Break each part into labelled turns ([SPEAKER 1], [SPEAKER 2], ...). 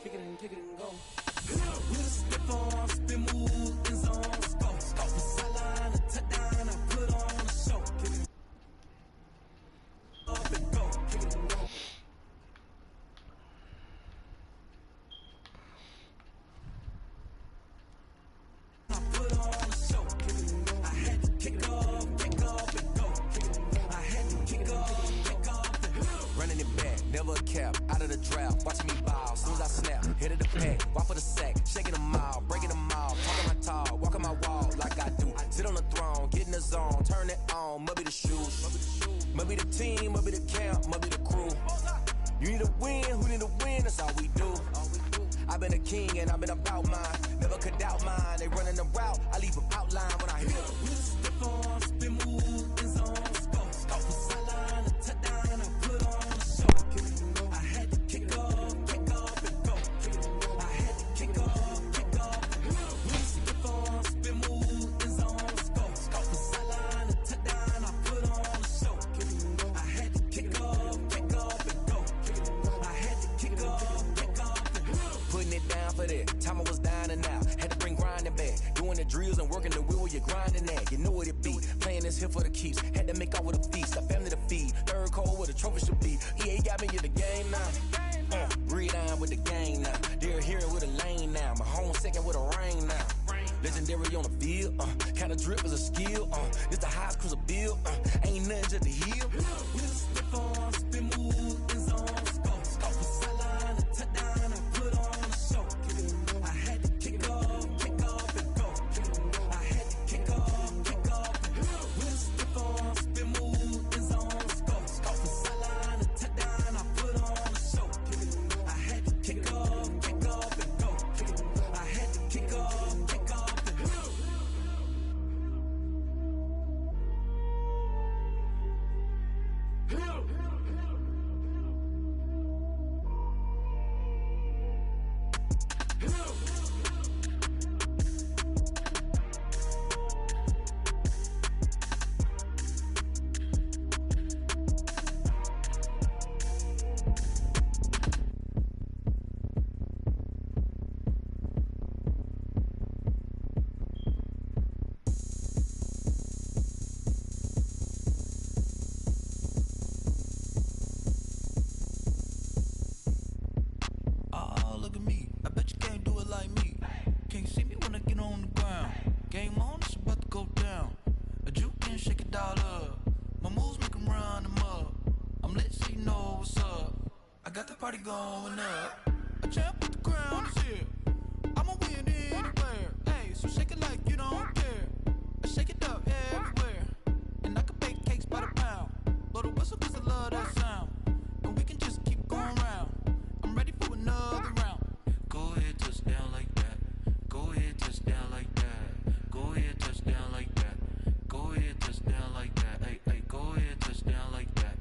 [SPEAKER 1] kick it and go. With a stiff arm, spin move, in zone, scope. From sideline to touchdown, I put on a show. Kick it up and go, kick it and go. I put on a show, kick it and go. I had to kick off and go. I had to kick off and go. Running it back, never a cap, out of the draft. Watch me ball, soon as I snap, hit of the pack, walk for the sack, shaking them all, breaking them all, talking my tall, walking my wall like I do. Sit on the throne, get in the zone, turn it on, must be the shoes, must be the team, must be the camp, must be the crew. You need a win, who need a win, that's all we do. I've been a king and I've been about mine, never could doubt mine. They running the route, I leave them outline when I hit them. With a stiff arm, spin move, in zone, scope. From sideline to touchdown, I put on a show. I had to kick off and go. I had to kick off and go. With a stiff arm, spin move, in zone, scope. From sideline to touchdown, I put on a show. I had to kick off and go. I had to kick off and go. Putting it down for that, time I was down and out. Had to bring grinding back, doing the drills and working the wheel where you're grinding at. You know what it be, playing this here for the keeps. Had to make out with a feast, a family to feed. Third cold where the trophy should be. EA got me in the game now. Breed on with the game now. They're hearing with a lane now. My home second with a rain now. Legendary on the field, kinda drip is a skill. This the highest cruiser bill, ain't nothing just to heal. With a stiff arm, spin move, in zone, scope. From sideline to touchdown, I put on a show. I had to kick off and go. I had to kick off and go. With a stiff arm, spin move, in zone, scope. From sideline to touchdown, I put on a show. I had to kick off and go. I had to kick off and go.
[SPEAKER 2] Look at me, I bet you can't do it like me. Can't see me when I get on the ground. Game on, it's about to go down. A juke and shake it all up. My moves make them run them up. I'm lit so you know what's up. I got the party going up. A champ with the crown is here. I'ma win anywhere. Hey, so shake it like you don't care. I shake it up everywhere. And I can bake cakes by the pound. Blow the whistle cause I love that sound. And we can just keep going round. I'm ready for another round. Go ahead, touch down like that. Go ahead, touch down like that. Go ahead, touch down like that. Go ahead, touch down like that. Hey, hey, go ahead, touch down like that.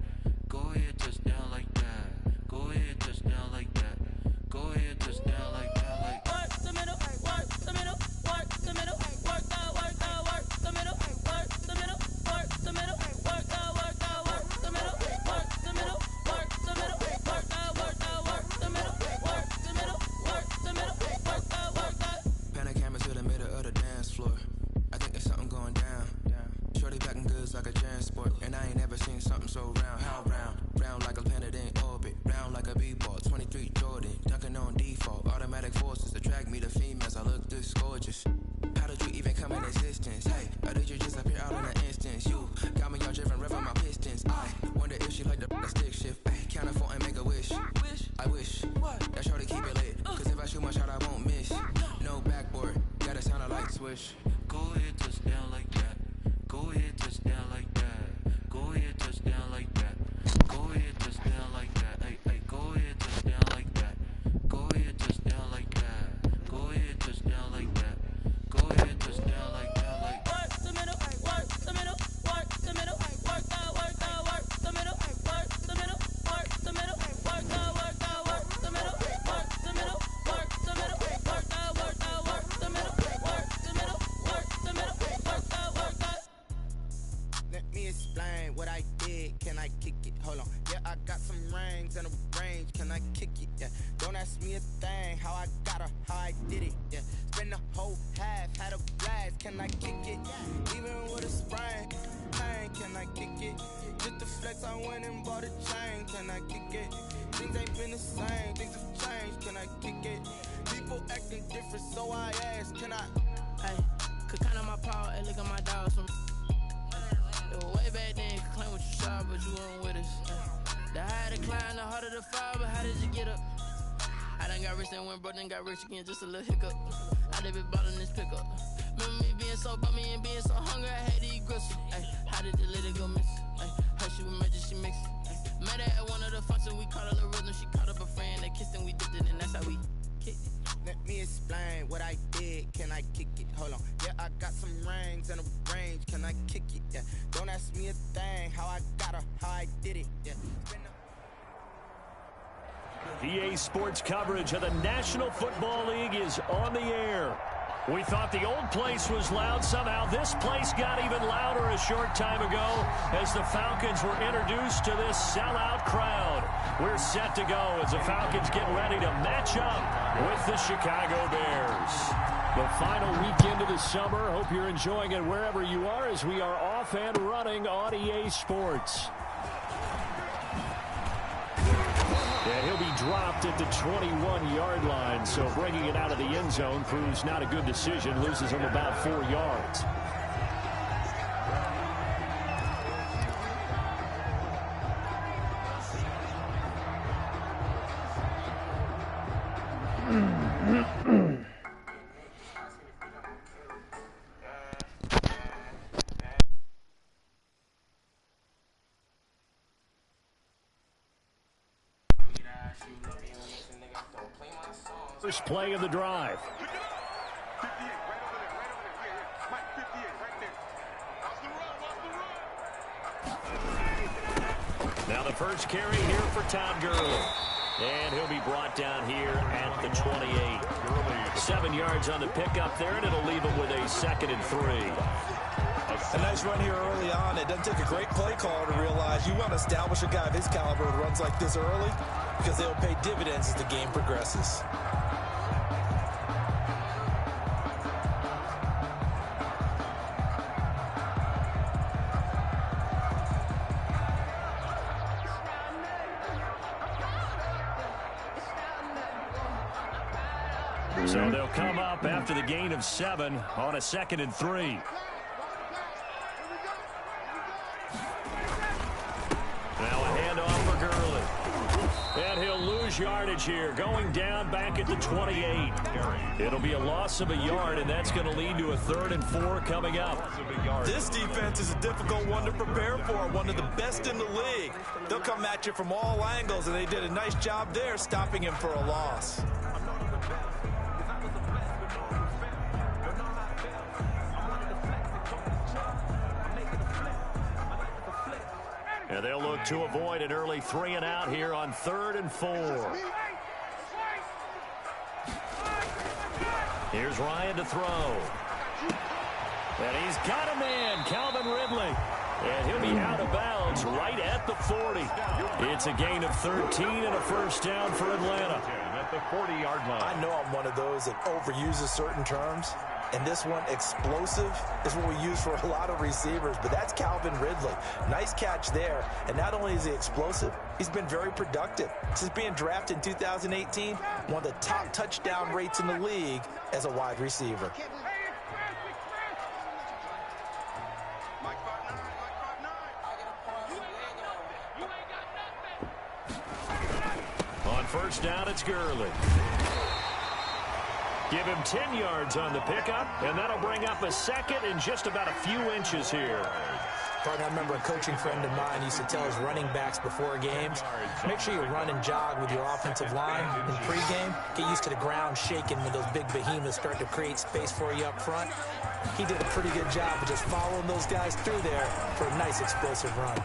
[SPEAKER 2] Go ahead, touch down like that. Go ahead, touch down like that. Go ahead, touch down like that. Like
[SPEAKER 3] work the middle, work the middle, work the middle, work the I kick it? Yeah. Don't ask me a thing, how I got her, how I did it. Yeah. Spend the whole half, had a blast. Can I kick it? Even with a sprain, pain, can I kick it? Just to flex, I went and bought a chain. Can I kick it? Things ain't been the same, things have changed. Can I kick it? People acting different, so I ask, can I?
[SPEAKER 4] Hey, could count on my power, hey, look at my dogs from. It was way back then, could claim what you saw, but you weren't with us. The higher the climb, the harder the fall, but how did you get up? I done got rich and went broke, then got rich again, just a little hiccup. I done been bottling this pickup. Remember me being so bummy and being so hungry, I had to eat gristle. Ay, how did the lady go miss? Ay, her she was magic, she mixed. Met her at one of the functions, we caught a little rhythm, she caught up a friend, they kissed and we dipped it, and that's how we kicked it.
[SPEAKER 3] Let me explain what I did. Can I kick it? Hold on. Yeah, I got some rings and a range. Can I kick it? Yeah. Don't ask me a thing. How I got her, how I did it. Yeah.
[SPEAKER 5] EA Sports coverage of the National Football League is on the air. We thought the old place was loud. Somehow this place got even louder a short time ago as the Falcons were introduced to this sellout crowd. We're set to go as the Falcons get ready to match up with the Chicago Bears. The final weekend of the summer. Hope you're enjoying it wherever you are as we are off and running on EA Sports. And he'll be dropped at the 21-yard line, so bringing it out of the end zone proves not a good decision. Loses him about 4 yards. First play of the drive. Now the first carry here for Todd Gurley. And he'll be brought down here at the 28. 7 yards on the pickup there, and it'll leave him with a 2nd and 3.
[SPEAKER 6] A nice run here early on. It doesn't take a great play caller to realize you want to establish a guy of his caliber with runs like this early because they'll pay dividends as the game progresses.
[SPEAKER 5] So they'll come up after the gain of 7 on a 2nd and 3. Now a handoff for Gurley. And he'll lose yardage here, going down back at the 28. It'll be a loss of a yard, and that's going to lead to a 3rd and 4 coming up.
[SPEAKER 6] This defense is a difficult one to prepare for, one of the best in the league. They'll come at you from all angles, and they did a nice job there stopping him for a loss.
[SPEAKER 5] And they'll look to avoid an early 3 and out here on 3rd and 4. Here's Ryan to throw. And he's got a man, Calvin Ridley. And he'll be out of bounds right at the 40. It's a gain of 13 and a first down for Atlanta. At the 40-yard line.
[SPEAKER 6] I know I'm one of those that overuses certain terms. And this one, explosive, is what we use for a lot of receivers. But that's Calvin Ridley. Nice catch there. And not only is he explosive, he's been very productive. Since being drafted in 2018, one of the top touchdown rates in the league as a wide receiver.
[SPEAKER 5] On first down, it's Gurley. Give him 10 yards on the pickup, and that'll bring up a 2nd and just about a few inches here.
[SPEAKER 7] Partner, I remember a coaching friend of mine used to tell his running backs before games, make sure you run and jog with your offensive line in pregame. Get used to the ground shaking when those big behemoths start to create space for you up front. He did a pretty good job of just following those guys through there for a nice explosive run.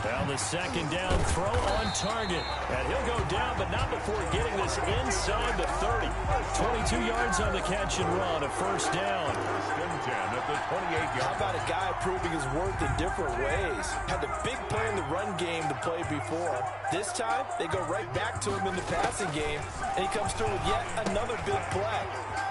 [SPEAKER 5] Well, the second down throw on target. And he'll go down, but not before getting this inside the 30. 22 yards on the catch and run, a first down.
[SPEAKER 8] First and 10 at the 28-yard.
[SPEAKER 6] How about a guy proving his worth in different ways? Had the big play in the run game to play before. This time, they go right back to him in the passing game, and he comes through with yet another big play.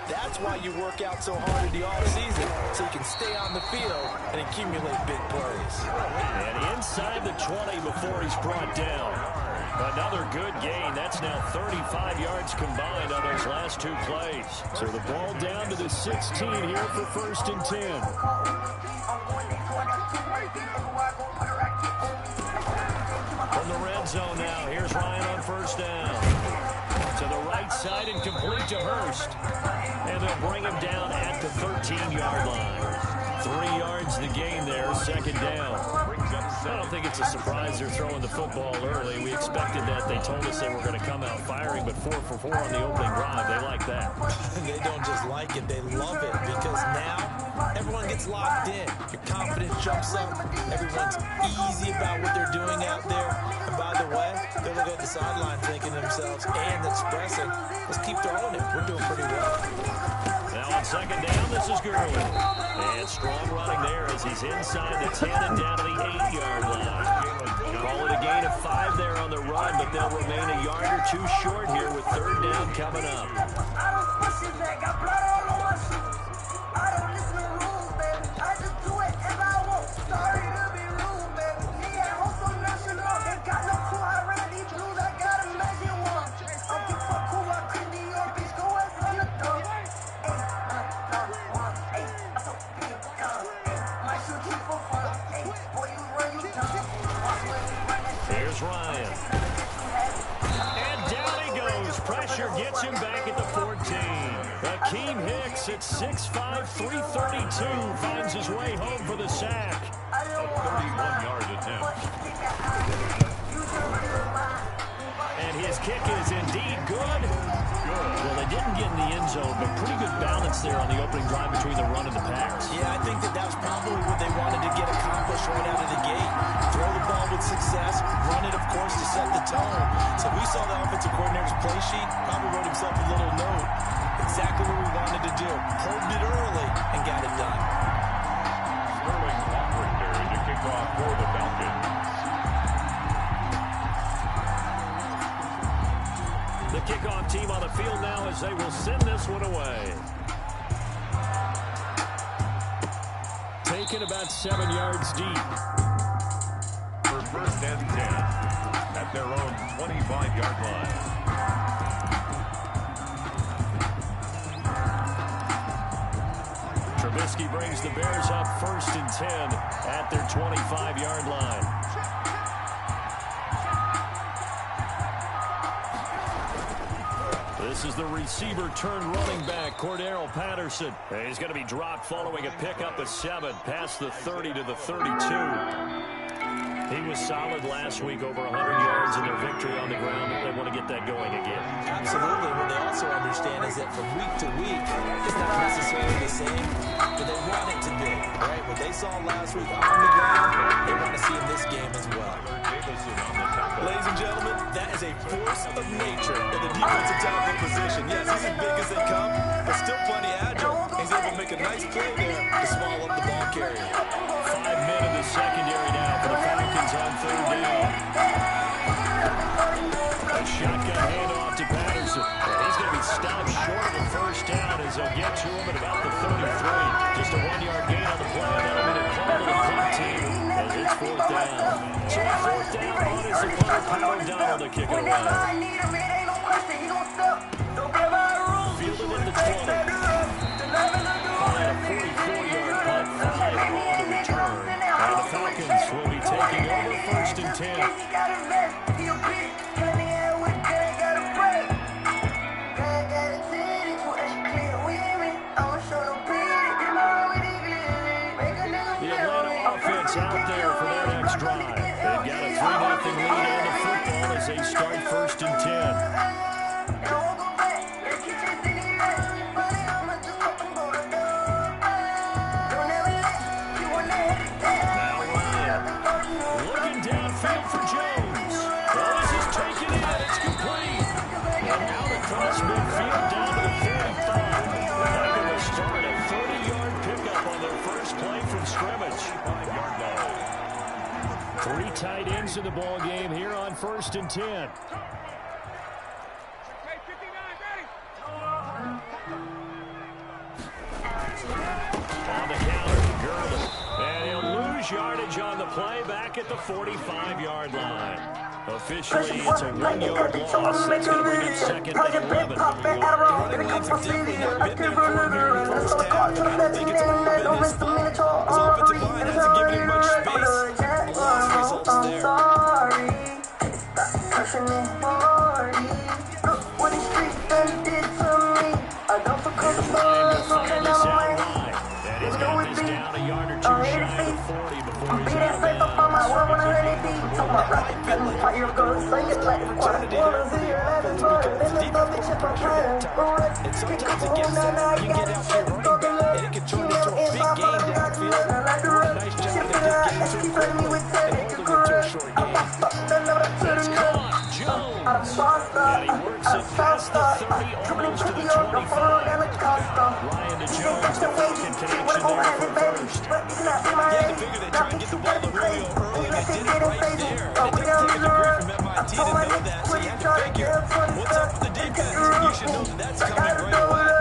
[SPEAKER 6] That's why you work out so hard in the offseason, so you can stay on the field and accumulate big plays.
[SPEAKER 5] And inside the 20 before he's brought down. Another good gain. That's now 35 yards combined on those last two plays. So the ball down to the 16 here for first and 10. From the red zone now, here's Ryan on first down. To the right side and complete to Hurst. And they'll bring him down at the 13-yard line. 3 yards the gain there, second down. I don't think it's a surprise they're throwing the football early. We expected that. They told us they were going to come out firing, but 4 for 4 on the opening drive. They like that.
[SPEAKER 6] They don't just like it, they love it, because now everyone gets locked in. Your confidence jumps up. Everyone's easy about what they're doing out there. And by the way, they're looking at the sideline thinking to themselves and expressing, let's keep throwing it. We're doing pretty well.
[SPEAKER 5] Now on second down, this is Gurley. And strong running there as he's inside the 10 and down to the 8-yard line. Call it a gain of 5 there on the run, but they'll remain a yard or two short here with third down coming up. Here's Ryan. And down he goes. Pressure gets him back at the 14. Akeem Hicks at 6'5", 332 finds his way home for the sack.
[SPEAKER 8] A 31-yard attempt.
[SPEAKER 5] And his kick is indeed good. Well, they didn't get in the end zone, but pretty good balance there on the opening drive between the run and the pass.
[SPEAKER 6] Yeah, I think that was probably what they wanted to get accomplished right out of the gate. Throw the ball with success, run it, of course, to set the tone. So we saw the offensive coordinator's play sheet, probably wrote himself a little note. Exactly what we wanted to do. Probed it early and got it done.
[SPEAKER 8] Sterling offering there to kick off for the Falcons.
[SPEAKER 5] The kickoff team on the field now as they will send this one away. Taken about 7 yards deep.
[SPEAKER 8] For first and 10 at their own 25-yard line.
[SPEAKER 5] Trubisky brings the Bears up first and 10 at their 25-yard line. This is the receiver turned running back, Cordero Patterson. And he's going to be dropped following a pickup of 7 past the 30 to the 32. He was solid last week, over 100 yards in their victory on the ground. They want to get that going again.
[SPEAKER 6] Absolutely. What they also understand is that from week to week, it's not necessarily the same, but they want it to be. Right? What they saw last week on the ground, they want to see in this game as well. Ladies and gentlemen, that is a force of nature in the defensive tackle position. Yes, he's as big as they come, but still plenty agile. He's able to make a nice play there to swallow up the ball carrier.
[SPEAKER 5] 5 men in the secondary now for the Falcons on third down. A shotgun handoff to Patterson. He's going to be stopped short of the first down as they'll get to him at about the 33. Just a 1-yard gain on the play. That'll be the call to the punt team as it's fourth down. So a fourth down on is the punter, Pat O'Donnell, to kick it away. Fielded in the 20. And a 44-yard punt, 5 on the return. And the Falcons will be taking over first and 10. The Atlanta offense out there for their next drive. They've got a 3-0 lead on the football as they start first and 10. in the ball game here on 1st and 10. On the counter, Gurley. And he'll lose yardage on the play back at the 45-yard line. Officially, it's a 1-yard loss. That's going to bring it second and 11.
[SPEAKER 6] The running lanes have definitely not been there for him here in the first half, and I don't think it's all been his fault. His offensive line hasn't given him much space. The loss results there.
[SPEAKER 5] He's got this down a yard or two shy of the 40 before he's out of bounds.
[SPEAKER 6] And sometimes against that, you get out there running back, and it can turn into a big game downfield. Nice job to get to him quickly and hold him to a short game.
[SPEAKER 5] It's caught. Jones. And he works it past the 30, almost to the 25. Ryan to Jones, the Falcon connection there for first.
[SPEAKER 6] Yeah, the bigger they try and get the ball to Julio early, and they did it right there. And it doesn't take a degree from MIT to know that, so you have to figure, what's up with the defense? You should know that that's coming right away.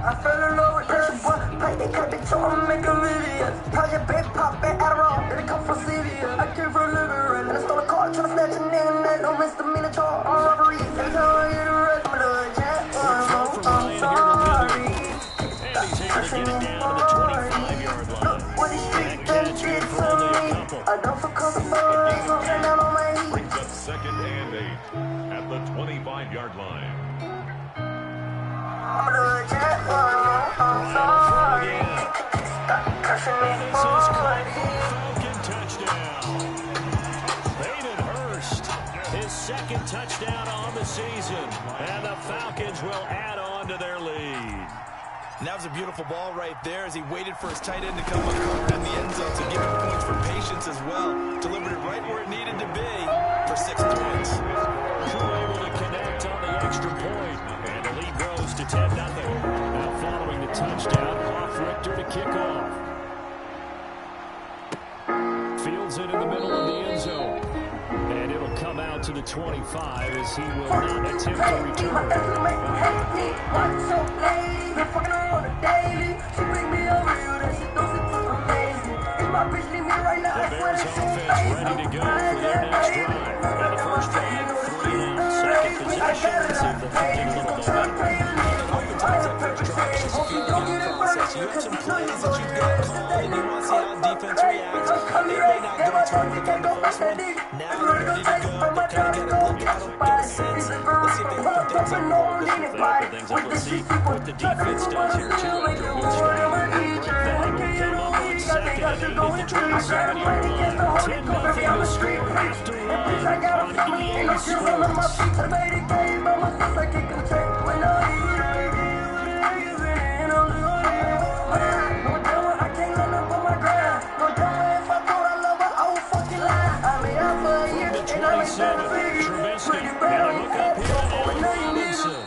[SPEAKER 6] I fell in love with this boy. Like they cut the show, I'm making videos. Project Big Pop, back Adderall, then it come from Syria. I came from Liberty, and I stole a car, tryna snatch a nigga, and that no misdemeanor charge on robbery. Every time I get arrested, I'm a jack. I'm sorry.
[SPEAKER 5] And he's able to get it down to the 25-yard line.
[SPEAKER 6] What these streets done did to me. I don't feel comfortable, so I'm down on my knees.
[SPEAKER 8] Brings up 2nd and 8 at the 25-yard line.
[SPEAKER 6] I'm a jack. I'm sorry. Stop cursing me,
[SPEAKER 5] This is caught for a Falcon touchdown. Hayden Hurst, his 2nd touchdown on the season. And the Falcons will add on to their lead.
[SPEAKER 6] And that was a beautiful ball right there as he waited for his tight end to come uncovered in the end zone to give him points for patience as well. Delivered it right where it needed to be for 6 points.
[SPEAKER 5] Crew able to connect on the extra point. And the lead grows to 10-0. Now following the touchdown, Hoff Richter to kick off. Fields it in the middle of the end zone. And it'll come out to the 25 as he will not attempt to return. The Bears offense ready to go for their next drive. And the first drive, 3 and out. Second possession, let's see if they'll get a little momentum.
[SPEAKER 6] Oftentimes that first drive is just a feeling process. You have some plays that you've got called and you want to see how defense reacts. They may not go target on the first one. Now they're ready to go. They kind of got to look at them, get a sense. Let's see if they can put things up.
[SPEAKER 5] Let's see what the defense does here too. After a good start. That will come up on 2nd and 8 at the 27-yard line. 10-0 the score after one on EA Sports. Trubisky, and a hook up here, and Robinson.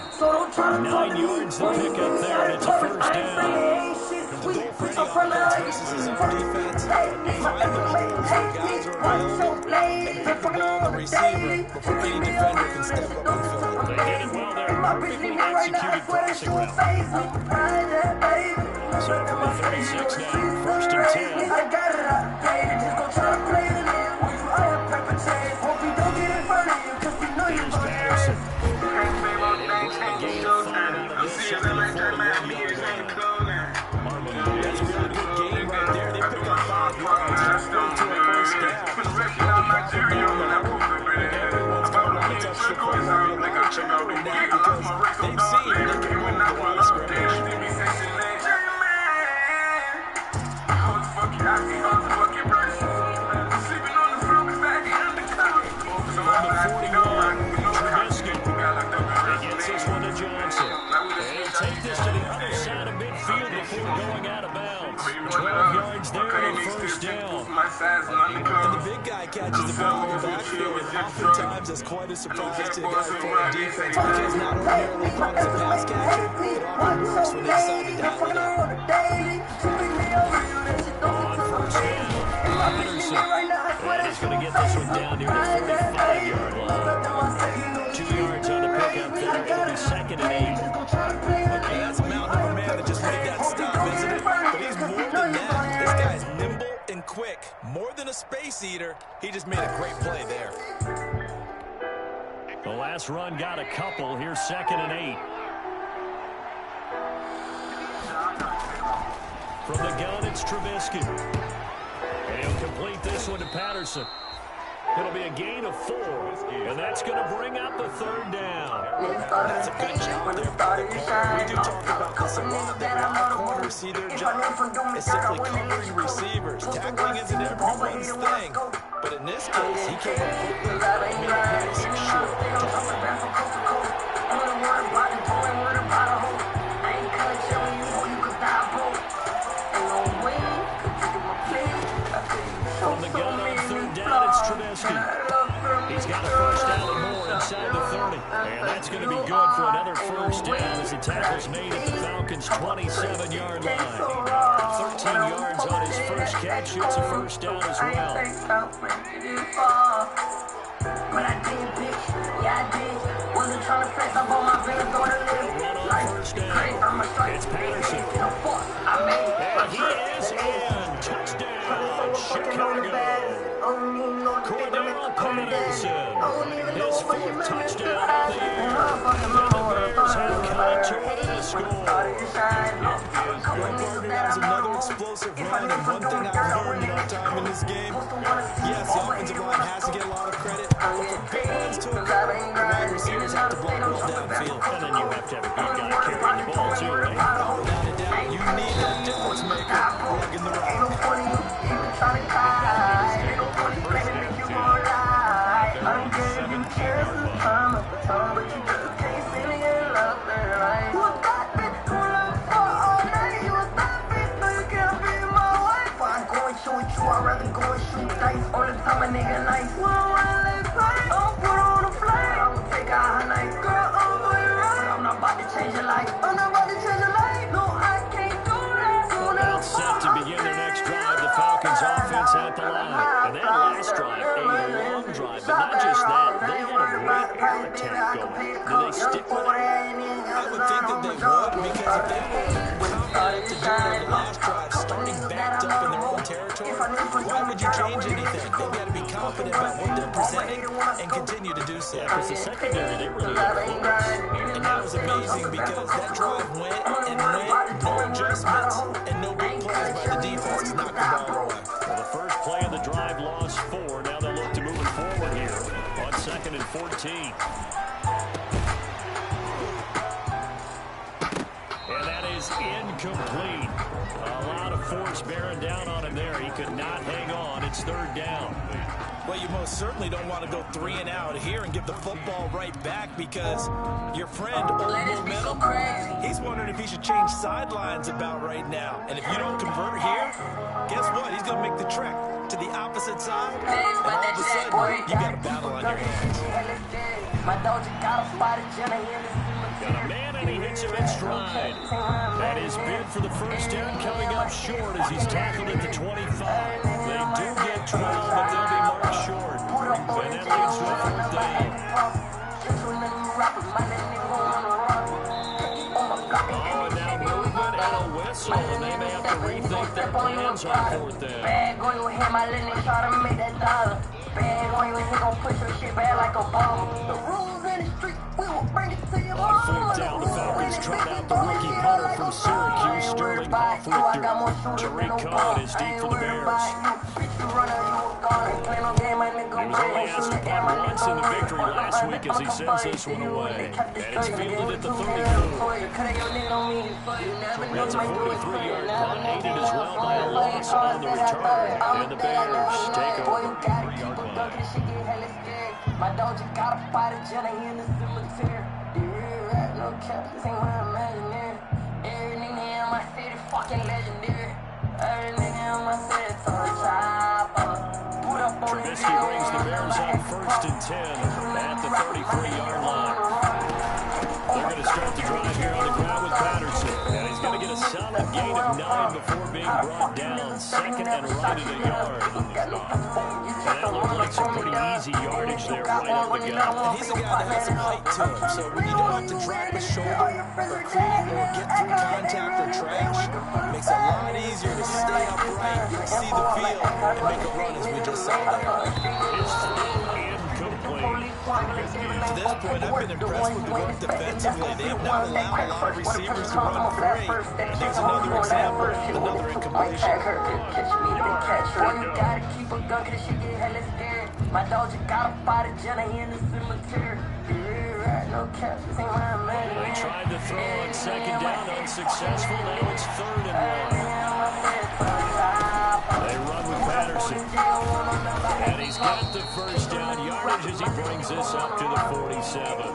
[SPEAKER 5] 9 yards to pick up there, and it's a first down.
[SPEAKER 6] The goal for any offense versus his own defense. You find the holes where guys are available, and pick the ball on the receiver before any defender can step up and fill it.
[SPEAKER 5] They did it well there, perfectly executed crossing route. So from the 36 now, 1st and 10. Here's Patterson. And he'll bring a gain of 5 out of this at the 41-yard line.
[SPEAKER 6] That's a really good game right there. They pick up 5 yards halfway to a first down. Everyone's got to touch the football. They're watching over now because they've seen they can win the line of scrimmage.
[SPEAKER 5] From the 41, Trubisky. He gets this one to Johnson. He'll take this to the other side of midfield before going out of bounds. 12 yards there and a first down.
[SPEAKER 6] And the big guy catches the ball in the backfield, and oftentimes that's quite a surprise to a guy for a defense because not ordinarily thrown as a pass catcher, it often works when they decide to dial it up.
[SPEAKER 5] On first down, Patterson. And his he's going to get this one down near the 45-yard line. 2 yards on the pickup there. It'll be 2nd and 8.
[SPEAKER 6] Okay, that's a mountain of a man that just made that stop, isn't it? But he's more than that. This guy's nimble and quick. More than a space eater. He just made a great play there.
[SPEAKER 5] The last run got a couple. Here's 2nd and 8. From the gun, it's Trubisky. And he'll complete this one to Patterson. It'll be a gain of 4, and that's going to bring up a 3rd down.
[SPEAKER 6] That's a good job there by the corner. We do talk about this a lot, that corners see their job is simply covering receivers. Tackling isn't everyone's thing, but in this case, he came up quickly and made a nice and short tackle.
[SPEAKER 5] From the gun on 3rd down, it's Trubisky. He's got a 1st down and more inside the 30. And that's going to be good for another 1st down as the tackle's made at the Falcons' 27-yard line. 13 yards on his first catch. It's a 1st down as well.
[SPEAKER 9] But I did, bitch. Yeah, I did. Wasn't trying to flex up on my feelings or to live.
[SPEAKER 5] Run on 1st down. It's Patterson. And he is in. Touchdown, Chicago. Cordero Patterson. His 4th touchdown of the year. And the Bears have come to win the score.
[SPEAKER 6] That was another explosive run, and one thing I've learned in our time in this game, yes, the offensive line has to get a lot of credit, but for big runs to occur, the wide receivers have to block well downfield.
[SPEAKER 5] And then you have to have a good guy carrying the ball, too, right?
[SPEAKER 6] Without a doubt, you need that difference maker lugging the rock.
[SPEAKER 9] I'd rather go and shoot dice all the time a nigga nice. I'll put on a flight. I will take out her night. Girl, I'm going right. I'm not about to change your life. I'm not about to change your life. No, I can't do that.
[SPEAKER 5] All set to begin their next drive. The Falcons offense at the line. And that last drive, a long drive, but not just that. They had a great air attack going. Do they stick with it?
[SPEAKER 6] I would think that they would, because if they were confident to do it on the last drive, starting backed up in their own territory, why would you change anything? They've got to be confident about what they're presenting and continue to do so.
[SPEAKER 5] Because the secondary, they really look close.
[SPEAKER 6] And that was amazing because that drive went and went, no adjustments, and no big plays by the defense to knock the ball away.
[SPEAKER 5] Well, the first play of the drive lost 4. Now they'll look to move it forward here on 2nd and 14. And that is incomplete. A lot of force bearing down on him there. He could not hang on. It's 3rd down.
[SPEAKER 6] Well, you most certainly don't want to go 3 and out here and give the football right back, because your friend, Old Momentum, he's wondering if he should change sidelines about right now. And if you don't convert here, guess what? He's going to make the trek to the opposite side, and all of a sudden, you got a battle on your hands.
[SPEAKER 5] Got a man, and he hits him in stride. That is bid for the 1st down, coming up short as he's tackled at the 25. They do get 12, but they'll be marked short. And that leads to a 4th down. Oh, and now movement and a whistle, and they may have to rethink their plans on 4th down.
[SPEAKER 9] Bag on your head, my linen try to make that dollar. Bag on your head, gon' push your shit back like a bomb. The rules in the street, we will bring it to your
[SPEAKER 5] On 4th down, the Falcons trot out the rookie punter from Syracuse, Sterling Hofflichter. Tariq Cohen is deep for the Bears. He was only asked to punt once in the victory last week as he sends this one away. And it's fielded at the 34. That's a 43-yard punt, aided as well by a loss on the return. And the Bears take over. 3-yard line.
[SPEAKER 9] My dog just got a fight a jelly in the cemetery. No cap, this ain't what I'm imagining. Every nigga in my city fucking legendary. Every nigga in my city told a chopper.
[SPEAKER 5] Trubisky brings the Bears up 1st and 10 at the 33-yard line. They're going to start the drive here on the ground with Patterson. And he's going to get a solid gain of 9 before before being brought down. Second and right in the yard. And that looked like some pretty easy yardage there right up the gut.
[SPEAKER 6] And he's a guy that has some height to him, so when you don't have to drop his shoulder or create or get through contact or trash, it makes it a lot easier to stay upright, see the field, and make a run as we just saw there.
[SPEAKER 5] His throw incomplete.
[SPEAKER 6] To this point, I've been impressed with the work defensively. They have not allowed a lot of receivers to run free. And here's another example, another incompletion.
[SPEAKER 9] My dog just got a body jelly in the cemetery.
[SPEAKER 5] They tried to throw on second down, unsuccessful. Now it's 3rd and 1. They run with Patterson. And he's got the first down yardage as he brings this up to the 47.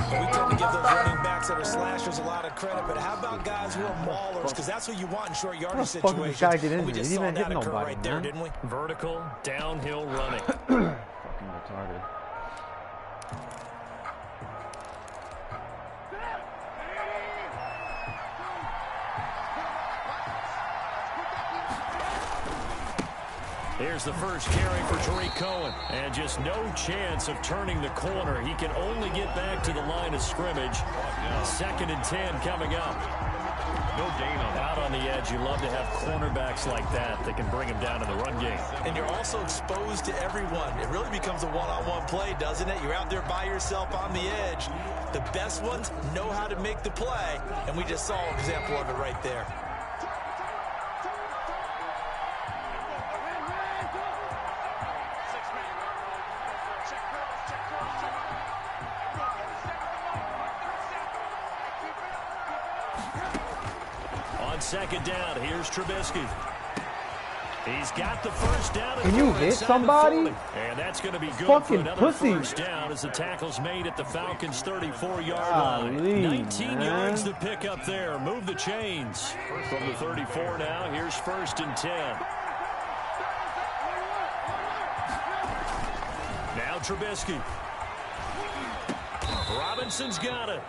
[SPEAKER 6] We tend to give those running backs that are slashers a lot of credit, but how about guys who are maulers? Because that's what you want in short yardage situations.
[SPEAKER 10] Guy get in
[SPEAKER 6] We
[SPEAKER 10] there?
[SPEAKER 6] just
[SPEAKER 10] He
[SPEAKER 6] saw
[SPEAKER 10] didn't
[SPEAKER 6] that
[SPEAKER 10] hit
[SPEAKER 6] occur
[SPEAKER 10] nobody,
[SPEAKER 6] right there,
[SPEAKER 10] man.
[SPEAKER 6] didn't we?
[SPEAKER 5] Vertical, downhill running.
[SPEAKER 10] Fucking retarded.
[SPEAKER 5] Here's the first carry for Tariq Cohen. And just no chance of turning the corner. He can only get back to the line of scrimmage. 2nd and 10 coming up.
[SPEAKER 8] No gain on that.
[SPEAKER 5] Out on the edge, you love to have cornerbacks like that can bring him down in the run game.
[SPEAKER 6] And you're also exposed to everyone. It really becomes a one-on-one play, doesn't it? You're out there by yourself on the edge. The best ones know how to make the play, and we just saw an example of it right there.
[SPEAKER 5] On second down, here's Trubisky. He's got the first down.
[SPEAKER 10] Can you hit somebody?
[SPEAKER 5] And that's going to be good
[SPEAKER 10] Fucking
[SPEAKER 5] for another
[SPEAKER 10] pussy.
[SPEAKER 5] first down as the tackle's made at the Falcons' 34-yard line. 19 yards to pick up there. Move the chains. From the 34 now, here's 1st and 10. Now Trubisky. Robinson's got it.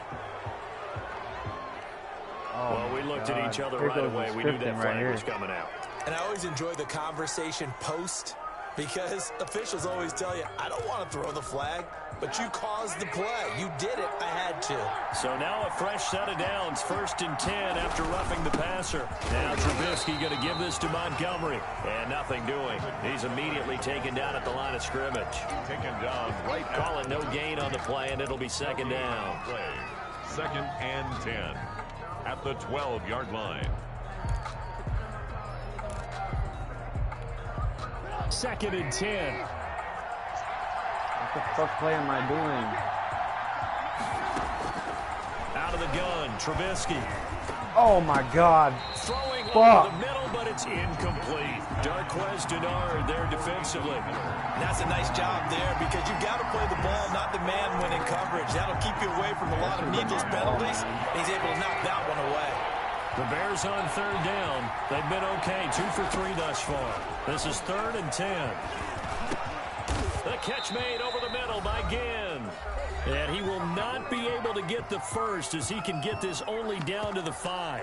[SPEAKER 5] Well, we looked at each other right away. We knew that flag was coming out.
[SPEAKER 6] And I always enjoy the conversation post because officials always tell you, I don't want to throw the flag, but you caused the play. You did it. I had to.
[SPEAKER 5] So now a fresh set of downs. 1st and 10 after roughing the passer. Now Trubisky going to give this to Montgomery. And nothing doing. He's immediately taken down at the line of scrimmage.
[SPEAKER 8] Taken down right at
[SPEAKER 5] Calling no gain on the play, and it'll be 2nd down.
[SPEAKER 8] play. 2nd and 10 at the 12-yard line.
[SPEAKER 5] 2nd and 10.
[SPEAKER 10] What the fuck play am I doing?
[SPEAKER 5] Out of the gun, Trubisky.
[SPEAKER 10] Oh my God.
[SPEAKER 5] Throwing
[SPEAKER 10] Fuck.
[SPEAKER 5] over the middle, but it's incomplete. Darquez Denard there defensively.
[SPEAKER 6] And that's a nice job there because you've got to play the ball, not the man-winning coverage. That'll keep you away from a lot of needless penalties. And he's able to knock that one away.
[SPEAKER 5] The Bears on 3rd down. They've been okay, 2 for 3 thus far. This is 3rd and 10. The catch made over the middle by Ginn. And he will not be able to get the first as he can get this only down to the 5.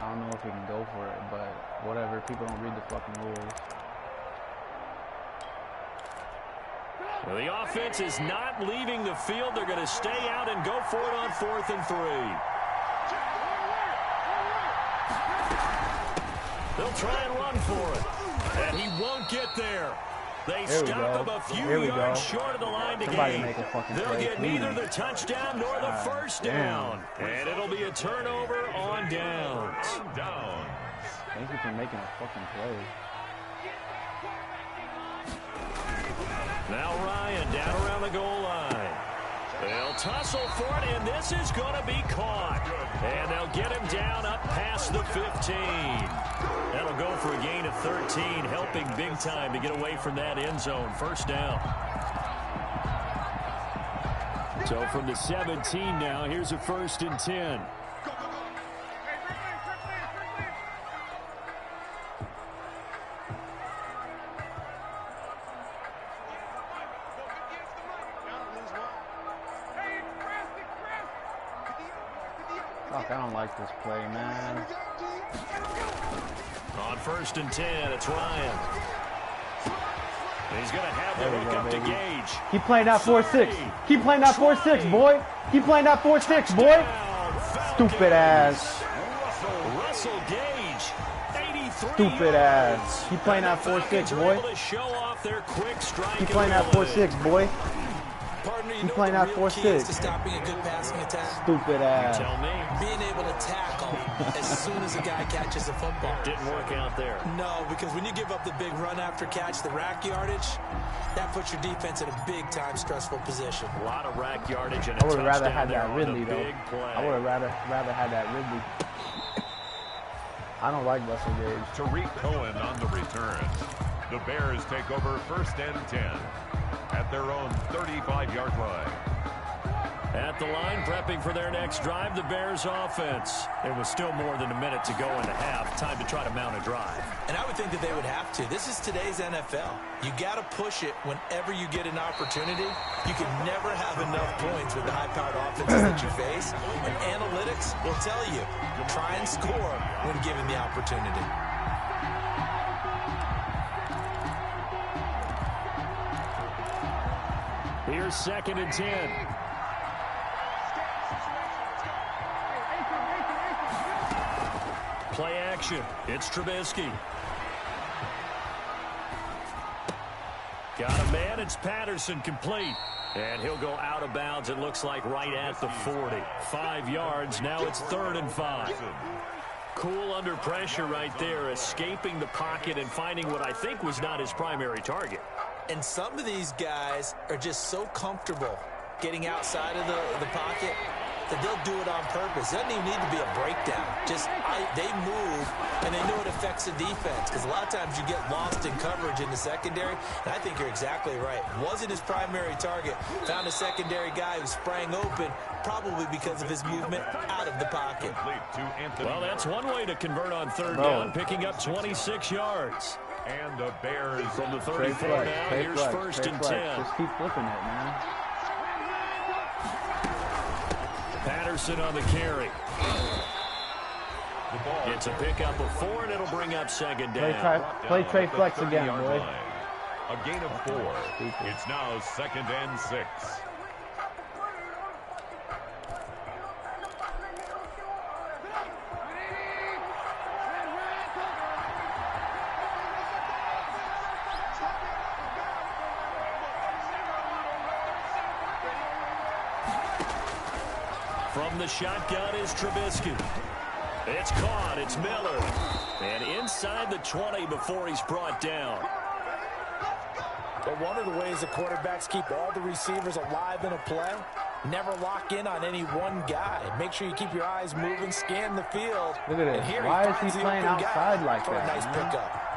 [SPEAKER 10] I don't know if we can go for it, but whatever. People don't read the fucking rules.
[SPEAKER 5] Well, the offense is not leaving the field. They're going to stay out and go for it on 4th and 3. They'll try and run for it. And he won't get there. They stop him a few yards short of the line to gain. They'll get neither the touchdown nor the first down. And it'll be a turnover on downs.
[SPEAKER 10] Thank you for making a fucking play.
[SPEAKER 5] Now Ryan down around the goal line. They'll tussle for it, and this is going to be caught. And they'll get him down up past the 15. That'll go for a gain of 13, helping big time to get away from that end zone. First down. So from the 17 now, here's a 1st and 10.
[SPEAKER 10] like this play, man.
[SPEAKER 5] On 1st and 10, it's Ryan. He's going to have the hook up to Gage.
[SPEAKER 10] Keep playing that 4-6. Keep playing that 4-6, boy. Keep playing that 4-6, boy. Stupid ass.
[SPEAKER 5] Russell Gage, 83
[SPEAKER 10] Stupid ass. Keep playing that 4-6, boy. Keep playing that 4-6, boy.
[SPEAKER 7] Partner,
[SPEAKER 10] Keep playing that 4-6.
[SPEAKER 7] to stopping a good passing attack.
[SPEAKER 10] Stupid ass.
[SPEAKER 5] Tell me.
[SPEAKER 7] Being able to tackle as soon as a guy catches a football.
[SPEAKER 5] Didn't work out there.
[SPEAKER 7] No, because when you give up the big run after catch, the rack yardage, that puts your defense in a big-time stressful position.
[SPEAKER 5] A lot of rack yardage and a
[SPEAKER 10] I would have rather
[SPEAKER 5] touchdown
[SPEAKER 10] had
[SPEAKER 5] there
[SPEAKER 10] that
[SPEAKER 5] on
[SPEAKER 10] Ridley,
[SPEAKER 5] the
[SPEAKER 10] though.
[SPEAKER 5] big play.
[SPEAKER 10] I would have rather had that Ridley. I don't like Russell Gage.
[SPEAKER 8] Tariq Cohen on the return. The Bears take over 1st and 10 at their own 35-yard line.
[SPEAKER 5] At the line, prepping for their next drive, the Bears offense. It was still more than a minute to go in the half. Time to try to mount a drive.
[SPEAKER 7] And I would think that they would have to. This is today's NFL. You got to push it whenever you get an opportunity. You can never have enough points with the high-powered offenses that you face. And analytics will tell you, try and score when given the opportunity.
[SPEAKER 5] Here's 2nd and 10. Play action. It's Trubisky. Got a man. It's Patterson complete. And he'll go out of bounds, it looks like, right at the 40. 5 yards. Now it's 3rd and 5. Cool under pressure right there, escaping the pocket and finding what I think was not his primary target.
[SPEAKER 7] And some of these guys are just so comfortable getting outside of the pocket that they'll do it on purpose. It doesn't even need to be a breakdown. Just they move, and they know it affects the defense. Because a lot of times you get lost in coverage in the secondary. And I think you're exactly right. Wasn't his primary target. Found a secondary guy who sprang open, probably because of his movement out of the pocket.
[SPEAKER 5] Well, that's one way to convert on 3rd down, picking up 26 yards.
[SPEAKER 8] And the Bears
[SPEAKER 5] from the 34 now, here's 1st and 10.
[SPEAKER 10] Just keep flipping it, man.
[SPEAKER 5] Patterson on the carry. It's a pickup of 4, and it'll bring up 2nd down.
[SPEAKER 10] Play Trey Flex again, boy.
[SPEAKER 8] A gain of 4. It's now 2nd and 6.
[SPEAKER 5] From the shotgun is Trubisky. It's caught. It's Miller. And inside the 20 before he's brought down.
[SPEAKER 6] But one of the ways the quarterbacks keep all the receivers alive in a play, never lock in on any one guy. Make sure you keep your eyes moving, scan the field.
[SPEAKER 10] Look at this. Why is he playing outside like that?
[SPEAKER 6] Nice pickup.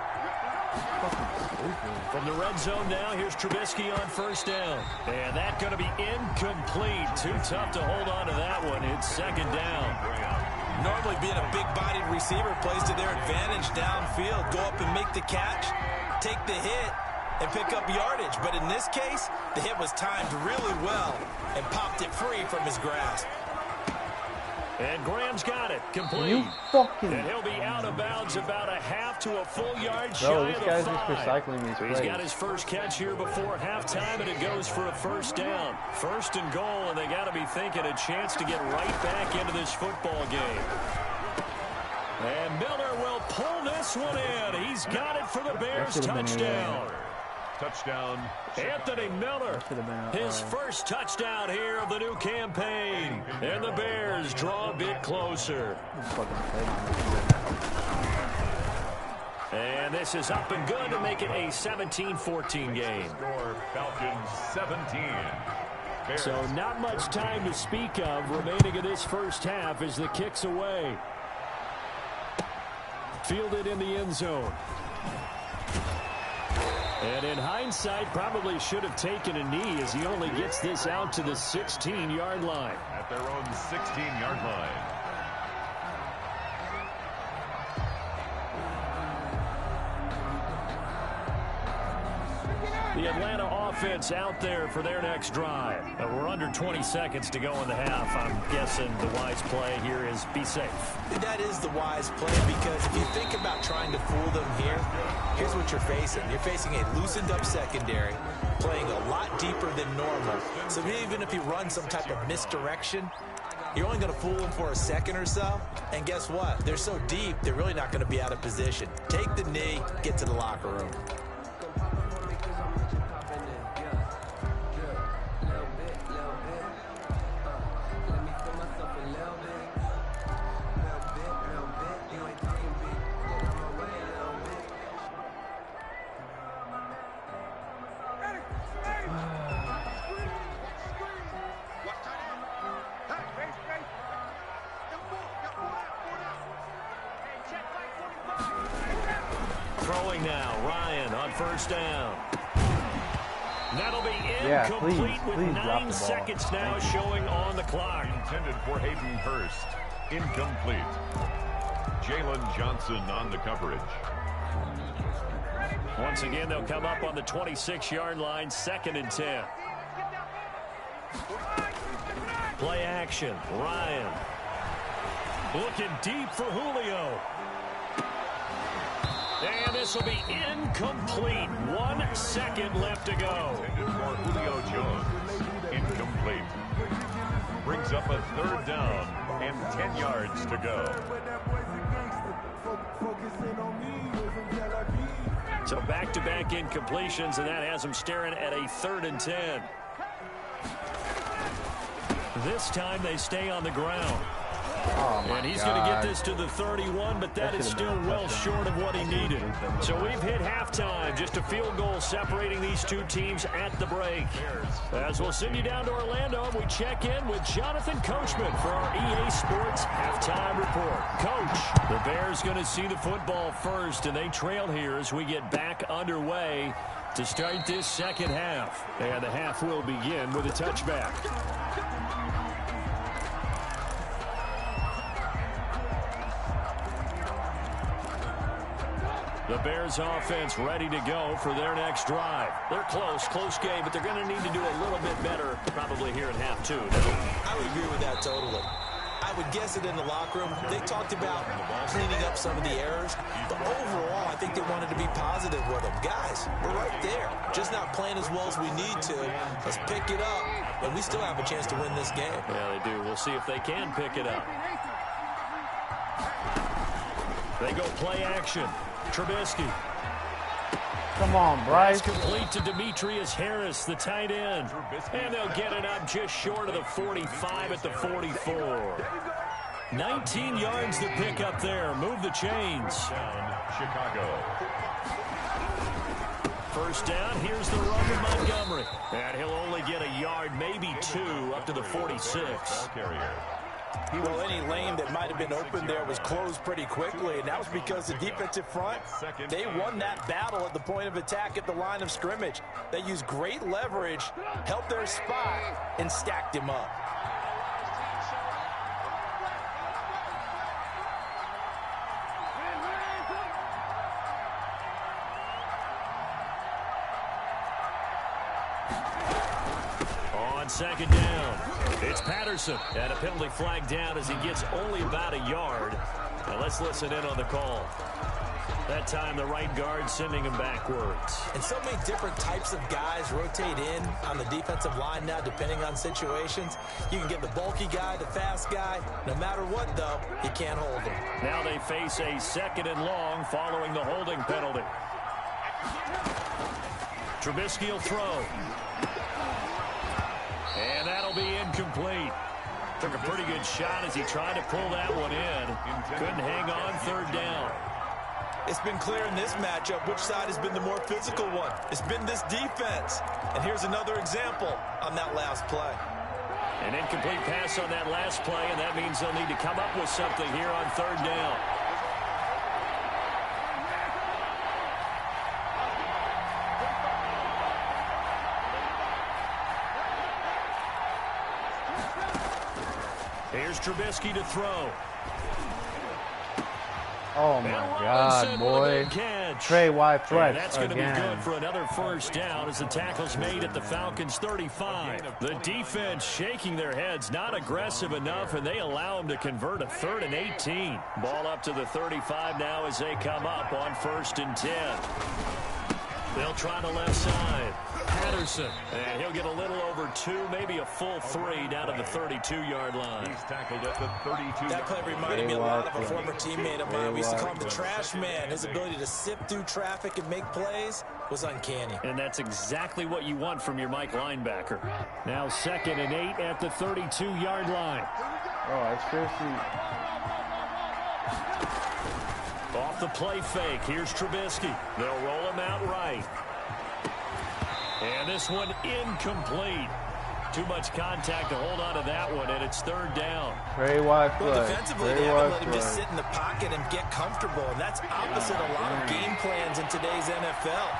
[SPEAKER 5] From the red zone now, here's Trubisky on 1st down. And that's going to be incomplete. Too tough to hold on to that one. It's 2nd down.
[SPEAKER 7] Normally being a big-bodied receiver plays to their advantage downfield. Go up and make the catch, take the hit, and pick up yardage. But in this case, the hit was timed really well and popped it free from his grasp.
[SPEAKER 5] And Graham's got it. Complete.
[SPEAKER 10] You fucking...
[SPEAKER 5] And he'll be out of bounds about a half to a full yard shy
[SPEAKER 10] Bro,
[SPEAKER 5] of
[SPEAKER 10] this
[SPEAKER 5] the
[SPEAKER 10] guy's
[SPEAKER 5] 5.
[SPEAKER 10] just recycling these plays.
[SPEAKER 5] He's got his first catch here before halftime, and it goes for a 1st down. 1st and goal, and they got to be thinking a chance to get right back into this football game. And Miller will pull this one in. He's got it for the Bears touchdown.
[SPEAKER 8] Touchdown.
[SPEAKER 5] Anthony Miller, his first touchdown here of the new campaign. And the Bears draw a bit closer. And this is up and good to make it a 17-14 game.
[SPEAKER 8] Score Falcons 17. Bears.
[SPEAKER 5] So not much time to speak of remaining in this first half as the kick's away. Fielded in the end zone. And in hindsight, probably should have taken a knee as he only gets this out to the 16-yard line.
[SPEAKER 8] At their own 16-yard line.
[SPEAKER 5] The Atlanta offense out there for their next drive. We're under 20 seconds to go in the half. I'm guessing the wise play here is be safe.
[SPEAKER 6] That is the wise play, because if you think about trying to fool them here, here's what you're facing. You're facing a loosened up secondary, playing a lot deeper than normal. So even if you run some type of misdirection, you're only going to fool them for a second or so. And guess what? They're so deep, they're really not going to be out of position. Take the knee, get to the locker room.
[SPEAKER 5] Throwing now, Ryan on first down. That'll be incomplete with 9 seconds now showing on the clock.
[SPEAKER 8] Intended for Hayden Hurst. Incomplete. Jalen Johnson on the coverage.
[SPEAKER 5] Once again, they'll come up on the 26-yard line, 2nd and 10. Play action, Ryan. Looking deep for Julio. And this will be incomplete. 1 second left to go.
[SPEAKER 8] Intended for Julio Jones. Incomplete. Brings up a 3rd down and 10 yards to go.
[SPEAKER 5] So back-to-back incompletions, and that has him staring at a 3rd and 10. This time they stay on the ground. And he's going to get this to the 31, but that is still well short of what he needed. So we've hit halftime. Just a field goal separating these two teams at the break. As we'll send you down to Orlando, we check in with Jonathan Coachman for our EA Sports Halftime Report. Coach, the Bears going to see the football first, and they trail here as we get back underway to start this second half. And the half will begin with a touchback. The Bears offense ready to go for their next drive. They're close game, but they're going to need to do a little bit better probably here in half 2. No?
[SPEAKER 6] I would agree with that totally. I would guess it in the locker room. They talked about cleaning up some of the errors, but overall, I think they wanted to be positive with them. Guys, we're right there. Just not playing as well as we need to. Let's pick it up, and we still have a chance to win this game.
[SPEAKER 5] Yeah, they do. We'll see if they can pick it up. They go play action. Trubisky.
[SPEAKER 10] Come on, Bryce.
[SPEAKER 5] Complete to Demetrius Harris, the tight end. And they'll get it up just short of the 45 at the 44. 19 yards to pick up there. Move the chains.
[SPEAKER 8] Chicago.
[SPEAKER 5] First down, here's the run to Montgomery. And he'll only get a yard, maybe 2, up to the 46.
[SPEAKER 8] Ball carrier.
[SPEAKER 6] Well, any lane that might have been open there was closed pretty quickly, and that was because the defensive front, they won that battle at the point of attack at the line of scrimmage. They used great leverage, held their spot, and stacked him up.
[SPEAKER 5] On second down, it's Patterson. And a penalty flag down as he gets only about a yard. Now let's listen in on the call. That time the right guard sending him backwards.
[SPEAKER 6] And so many different types of guys rotate in on the defensive line now, depending on situations. You can get the bulky guy, the fast guy. No matter what, though, you can't hold him.
[SPEAKER 5] Now they face a 2nd and long following the holding penalty. Trubisky will throw. And that'll be incomplete. Took a pretty good shot as he tried to pull that one in. Couldn't hang on 3rd down.
[SPEAKER 6] It's been clear in this matchup which side has been the more physical one. It's been this defense. And here's another example on that last play.
[SPEAKER 5] An incomplete pass on that last play, and that means they'll need to come up with something here on 3rd down. Here's Trubisky to throw.
[SPEAKER 10] Oh my God, boy. Trey wide flex
[SPEAKER 5] that's going to be
[SPEAKER 10] again.
[SPEAKER 5] good for another first down as the tackle's made at the Falcons 35. The defense shaking their heads, not aggressive enough, and they allow them to convert a 3rd and 18. Ball up to the 35 now as they come up on 1st and 10. They'll try the left side. Patterson, and he'll get a little over 2, maybe a full 3 down to the 32-yard line.
[SPEAKER 8] He's tackled at the 32.
[SPEAKER 7] That play reminded me a lot of a former teammate of mine. We used to call him the trash man. His ability to sift through traffic and make plays was uncanny.
[SPEAKER 5] And that's exactly what you want from your Mike linebacker. Now 2nd and 8 at the 32-yard line.
[SPEAKER 10] Oh, I seriously.
[SPEAKER 5] Off the play fake, here's Trubisky. They'll roll him out right. And this one incomplete. Too much contact to hold on to that one, and it's 3rd down.
[SPEAKER 10] Very wide
[SPEAKER 7] Well,
[SPEAKER 10] play.
[SPEAKER 7] defensively, they haven't let him just sit in the pocket and get comfortable, and that's opposite a lot of game plans in today's NFL.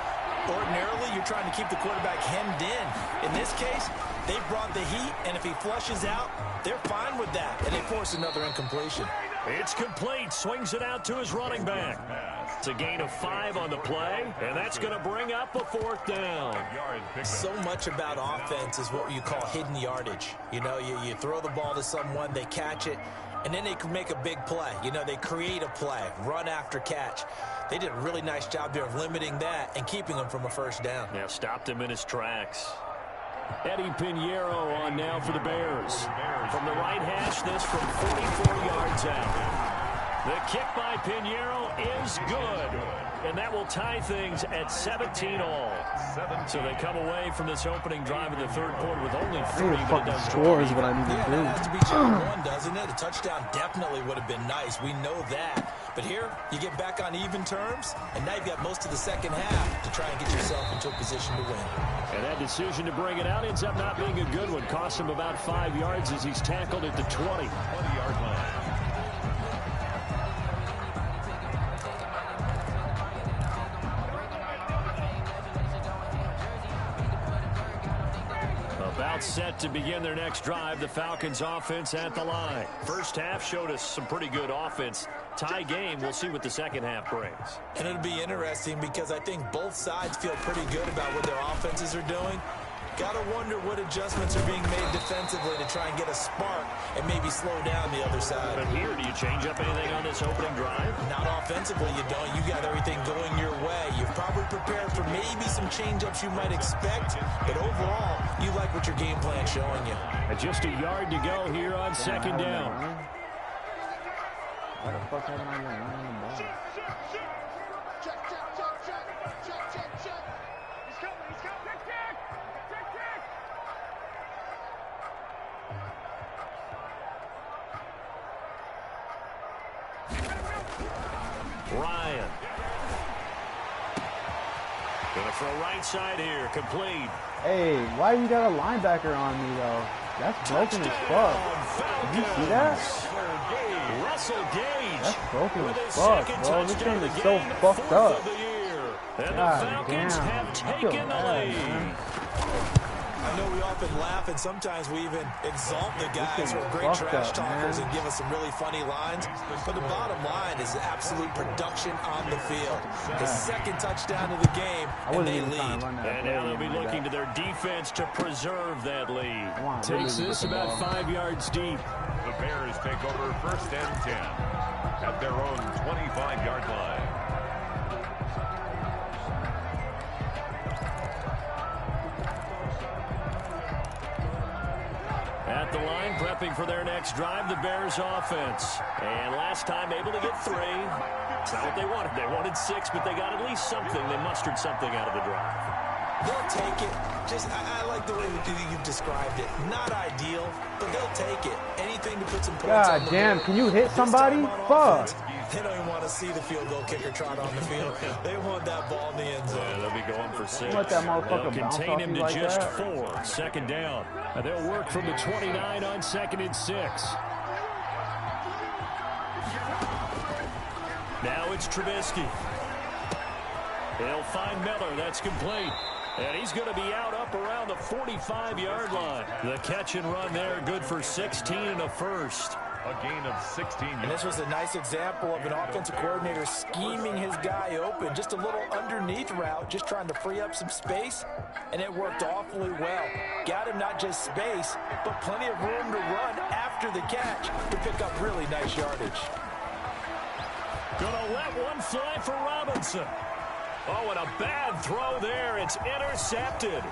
[SPEAKER 7] Ordinarily, you're trying to keep the quarterback hemmed in. In this case, they brought the heat, and if he flushes out, they're fine with that, and they force another incompletion.
[SPEAKER 5] It's complete. Swings it out to his running back. It's a gain of 5 on the play, and that's going to bring up a 4th down.
[SPEAKER 7] So much about offense is what you call hidden yardage. You know, you throw the ball to someone, they catch it, and then they can make a big play. You know, they create a play, run after catch. They did a really nice job there of limiting that and keeping him from a 1st down.
[SPEAKER 5] Yeah, stopped him in his tracks. Eddie Pinheiro on now for the Bears. From the right hash, this from 44 yards out. The kick by Pinheiro is good. And that will tie things at 17 all. So they come away from this opening drive in the 3rd quarter with only 3.
[SPEAKER 10] I need to fucking score is what I need to do.
[SPEAKER 7] That has to be chapter 1, doesn't it? A touchdown definitely would have been nice. We know that. But here, you get back on even terms, and now you've got most of the 2nd half to try and get yourself into a position to win.
[SPEAKER 5] And that decision to bring it out ends up not being a good one. Cost him about 5 yards as he's tackled at the 20-yard line. About set to begin their next drive, the Falcons offense at the line. First half showed us some pretty good offense. Tie game, we'll see what the 2nd half brings.
[SPEAKER 7] And it'll be interesting because I think both sides feel pretty good about what their offenses are doing. Gotta wonder what adjustments are being made defensively to try and get a spark and maybe slow down the other side.
[SPEAKER 5] But here, do you change up anything on this opening drive?
[SPEAKER 7] Not offensively, you don't. You got everything going your way. You've probably prepared for maybe some change-ups you might expect, but overall, you like what your game plan's showing you.
[SPEAKER 5] And just a yard to go here on 2nd down.
[SPEAKER 10] Why the fuck haven't I been running the ball?
[SPEAKER 5] Ryan. Gonna throw right side here, complete.
[SPEAKER 10] Hey, why you got a linebacker on me, though? That's broken as fuck. Did you see that?
[SPEAKER 5] Russell Gage.
[SPEAKER 10] That's broken as fuck, bro. This thing is so fucked up.
[SPEAKER 5] And the Falcons have taken the lead.
[SPEAKER 7] I know we often laugh and sometimes we even exalt the guys who are great trash talkers and give us some really funny lines. But the bottom line is absolute production on the field. His 2nd touchdown of the game, and they lead.
[SPEAKER 5] And now they'll be looking to their defense to preserve that lead. Takes this about 5 yards deep.
[SPEAKER 8] The Bears take over 1st and 10 at their own 25-yard line.
[SPEAKER 5] At the line, prepping for their next drive, the Bears offense. And last time able to get 3. It's not what they wanted. They wanted 6, but they got at least something. They mustered something out of the drive.
[SPEAKER 7] They'll take it. I like the way you've described it. Not ideal, but they'll take it. Anything to put some points on the board.
[SPEAKER 10] God damn, can you hit somebody? Fuck.
[SPEAKER 7] They don't even want to see the field goal kicker trot on the field. They want that ball in the end zone.
[SPEAKER 5] Yeah, they'll be going for 6.
[SPEAKER 10] Let that motherfucker
[SPEAKER 5] They'll
[SPEAKER 10] bounce
[SPEAKER 5] contain
[SPEAKER 10] off
[SPEAKER 5] him
[SPEAKER 10] you
[SPEAKER 5] to
[SPEAKER 10] like
[SPEAKER 5] just
[SPEAKER 10] that.
[SPEAKER 5] 4. 2nd down. And they'll work from the 29 on 2nd and 6. Now it's Trubisky. He'll find Miller. That's complete. And he's going to be out up around the 45-yard line. The catch and run there, good for 16 and a first.
[SPEAKER 8] A gain of 16 yards.
[SPEAKER 6] And this was a nice example of an offensive coordinator scheming his guy open. Just a little underneath route, just trying to free up some space, and it worked awfully well. Got him not just space, but plenty of room to run after the catch to pick up really nice yardage.
[SPEAKER 5] Gonna let one fly for Robinson. Oh, and a bad throw there. It's intercepted.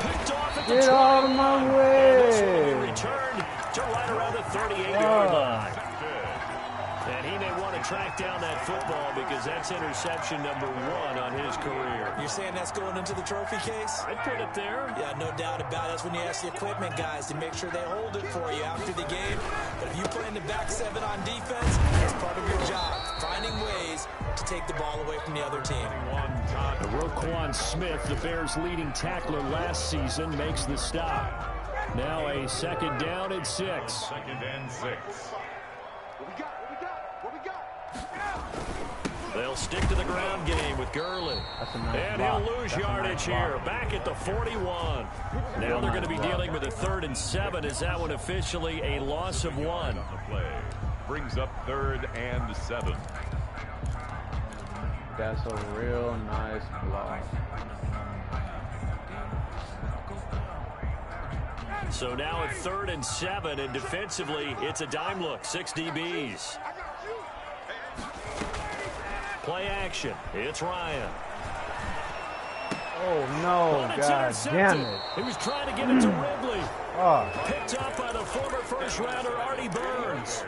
[SPEAKER 5] Picked off at the
[SPEAKER 10] Get out of my way.
[SPEAKER 5] This will be returned to right around the 38-yard line. And he may want to track down that football because that's interception number 1 on his career.
[SPEAKER 6] You're saying that's going into the trophy case?
[SPEAKER 5] I'd put it there.
[SPEAKER 6] Yeah, no doubt about it. That's when you ask the equipment guys to make sure they hold it for you after the game. But if you play in the back 7 on defense, that's part of your job, finding ways to take the ball away from the other team.
[SPEAKER 5] Roquan Smith, the Bears' leading tackler last season, makes the stop. Now a second down and 6.
[SPEAKER 8] Second and 6.
[SPEAKER 5] They'll stick to the ground game with Gurley. And he'll lose yardage here. Back at the 41. Now they're going to be dealing with a 3rd and 7. Is that one officially a loss of 1?
[SPEAKER 8] On the play. Brings up 3rd and 7.
[SPEAKER 10] That's a real nice block.
[SPEAKER 5] So now at 3rd and 7, and defensively, it's a dime look. 6 DBs. Play action. It's Ryan.
[SPEAKER 10] Oh, no. God damn it.
[SPEAKER 5] He was trying to get it to Ridley.
[SPEAKER 10] Oh.
[SPEAKER 5] Picked up by the former first-rounder, Artie Burns.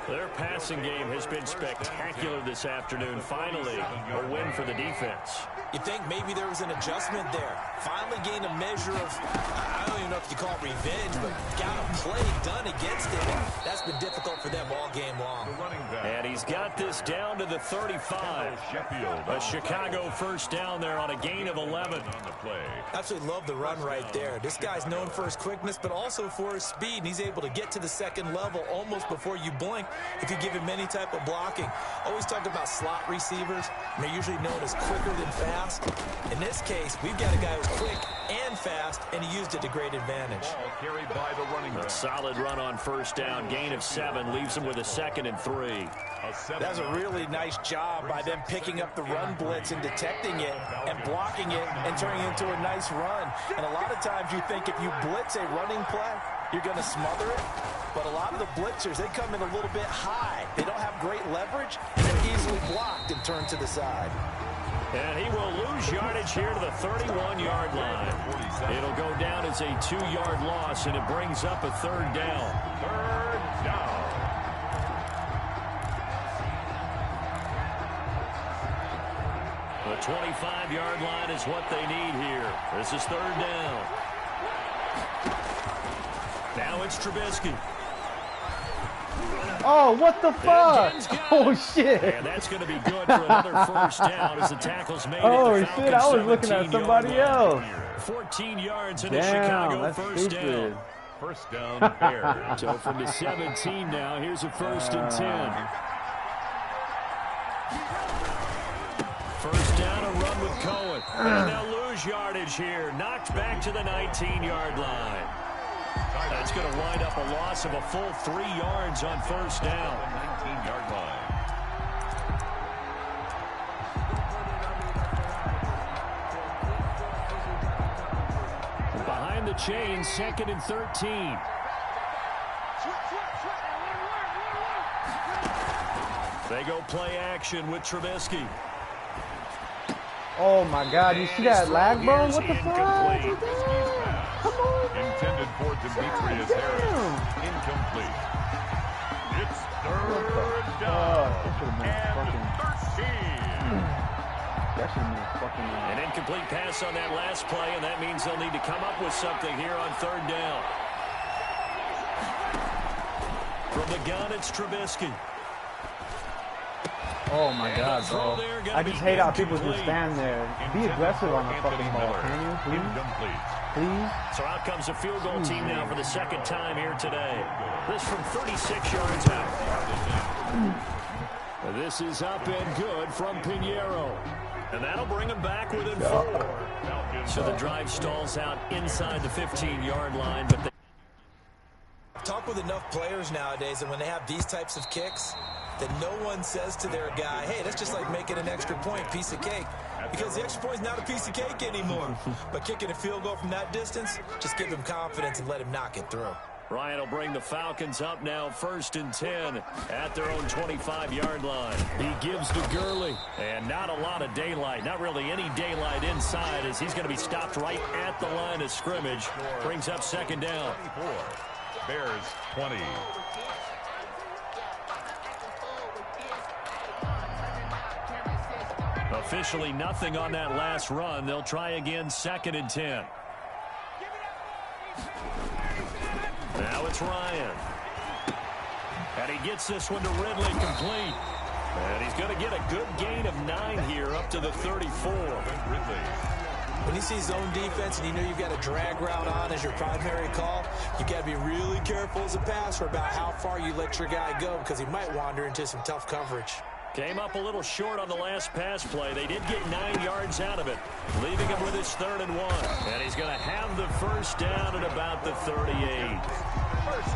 [SPEAKER 5] Their passing game has been spectacular this afternoon. Finally, a win for the defense.
[SPEAKER 6] You think maybe there was an adjustment there. Finally gained a measure of, I don't even know if you call it revenge, but got a play done against it. That's been difficult for them all game long.
[SPEAKER 5] And he's got this down to the 35. A Chicago first down there on a gain of 11.
[SPEAKER 6] Absolutely love the run right there. This guy's known for his quickness, but also for his speed. And he's able to get to the second level almost before you blink if you give him any type of blocking. Always talk about slot receivers. They're usually known as quicker than fast. In this case, we've got a guy who's quick and fast, and he used it to great advantage.
[SPEAKER 8] Carried by the running back.
[SPEAKER 5] A solid run on first down. Gain of 7 leaves him with a 2nd and 3.
[SPEAKER 6] That's a really nice job by them picking up the run blitz and detecting it and blocking it and turning it into a nice run. And a lot of times you think if you blitz a running play, you're going to smother it. But a lot of the blitzers, they come in a little bit high. They don't have great leverage, and they're easily blocked and turned to the side.
[SPEAKER 5] And he will lose yardage here to the 31-yard line. It'll go down as a 2-yard loss, and it brings up a 3rd down.
[SPEAKER 8] 3rd down.
[SPEAKER 5] The 25-yard line is what they need here. This is 3rd down. Now it's Trubisky.
[SPEAKER 10] Oh, what the fuck? Oh, shit.
[SPEAKER 5] And that's going to be good for another first down as the tackle's made.
[SPEAKER 10] Oh, shit, I was looking at somebody else.
[SPEAKER 5] 14 yards in a Chicago first down.
[SPEAKER 8] First down, Bears.
[SPEAKER 5] So from the 17 now, here's a 1st and 10. First down, a run with Cohen. And they'll lose yardage here. Knocked back to the 19-yard line. That's going to wind up a loss of a full 3 yards on first down.
[SPEAKER 8] 19-yard line.
[SPEAKER 5] Behind the chain, 2nd and 13. They go play action with Trubisky.
[SPEAKER 10] Oh, my God. You see that lag, bro? What the fuck?
[SPEAKER 8] Come on. Intended for Demetrius Harris. Incomplete. It's 3rd down.
[SPEAKER 10] That should have been fucking.
[SPEAKER 5] An incomplete pass on that last play, and that means they'll need to come up with something here on 3rd down. From the gun, it's Trubisky.
[SPEAKER 10] Oh my God, bro. I just hate how people just stand there. Be aggressive on the fucking ball, can you? Please? Please?
[SPEAKER 5] So out comes a field goal team now for the 2nd time here today. This from 36 yards out. This is up and good from Pinheiro. And that'll bring him back within 4. So the drive stalls out inside the 15-yard line, but they
[SPEAKER 6] Talk up with enough players nowadays, and when they have these types of kicks, that no one says to their guy, hey, that's just like making an extra point, piece of cake. Because the extra point is not a piece of cake anymore. But kicking a field goal from that distance, just give him confidence and let him knock it through.
[SPEAKER 5] Ryan will bring the Falcons up now, 1st and 10 at their own 25-yard line. He gives to Gurley, and not a lot of daylight, not really any daylight inside, as he's going to be stopped right at the line of scrimmage. Brings up 2nd down.
[SPEAKER 8] 24. Bears 20.
[SPEAKER 5] Officially nothing on that last run. They'll try again, 2nd and 10. Now it's Ryan. And he gets this one to Ridley, complete. And he's going to get a good gain of 9 here up to the 34.
[SPEAKER 8] Ridley.
[SPEAKER 6] When you see zone defense and you know you've got a drag route on as your primary call, you've got to be really careful as a passer about how far you let your guy go, because he might wander into some tough coverage.
[SPEAKER 5] Came up a little short on the last pass play. They did get 9 yards out of it, leaving him with his 3rd and 1. And he's going to have the 1st down at about the 38.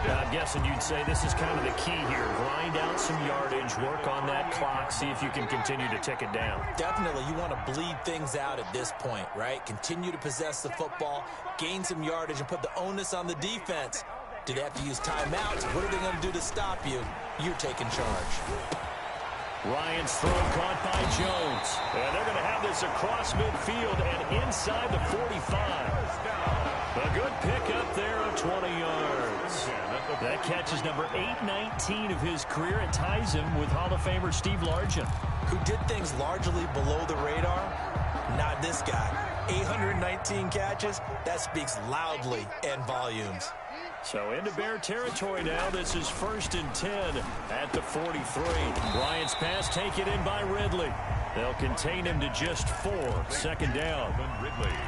[SPEAKER 5] Now, I'm guessing you'd say this is kind of the key here. Grind out some yardage, work on that clock, see if you can continue to tick it down.
[SPEAKER 6] Definitely, you want to bleed things out at this point, right? Continue to possess the football, gain some yardage, and put the onus on the defense. Do they have to use timeouts? What are they going to do to stop you? You're taking charge.
[SPEAKER 5] Ryan's throw caught by Jones. And they're going to have this across midfield and inside the 45. A good pickup there of 20 yards. That catch is number 819 of his career. It ties him with Hall of Famer Steve Largent,
[SPEAKER 6] who did things largely below the radar. Not this guy. 819 catches. That speaks loudly in volumes.
[SPEAKER 5] So into Bear territory now. This is 1st and 10 at the 43. Bryant's pass taken in by Ridley. They'll contain him to just 4. 2nd down.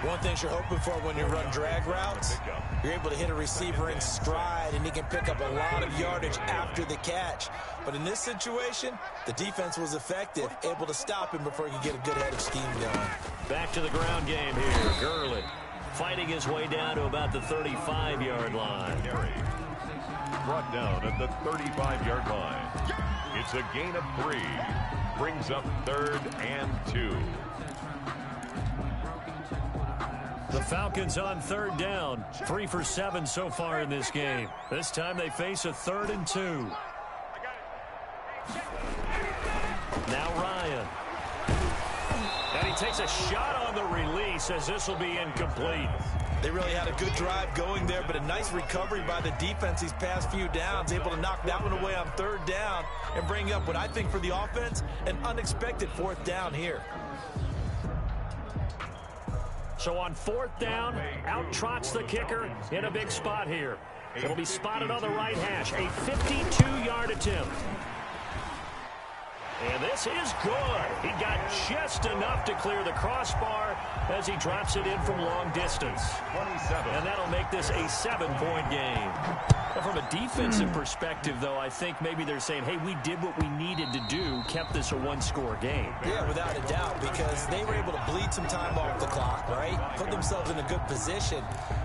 [SPEAKER 6] One thing you're hoping for when you run drag routes, you're able to hit a receiver in stride, and he can pick up a lot of yardage after the catch. But in this situation, the defense was effective, able to stop him before he could get a good head of steam going.
[SPEAKER 5] Back to the ground game here. Gurley fighting his way down to about the 35-yard line.
[SPEAKER 8] Brought down at the 35-yard line. It's a gain of 3. Brings up 3rd and 2.
[SPEAKER 5] The Falcons on 3rd down. 3 for 7 so far in this game. This time they face a 3rd and 2. Now Ryan. And he takes a shot on the release as this will be incomplete.
[SPEAKER 6] They really had a good drive going there, but a nice recovery by the defense these past few downs, able to knock that one away on 3rd down and bring up what I think for the offense, an unexpected 4th down here.
[SPEAKER 5] So on 4th down, out trots the kicker in a big spot here. It'll be spotted on the right hash, a 52-yard attempt. And this is good. He got just enough to clear the crossbar as he drops it in from long distance.
[SPEAKER 8] 27.
[SPEAKER 5] And that'll make this a 7-point game. Well, from a defensive perspective, though, I think maybe they're saying, hey, we did what we needed to do, kept this a 1-score game.
[SPEAKER 6] Yeah, without a doubt, because they were able to bleed some time off the clock, right? Put themselves in a good position,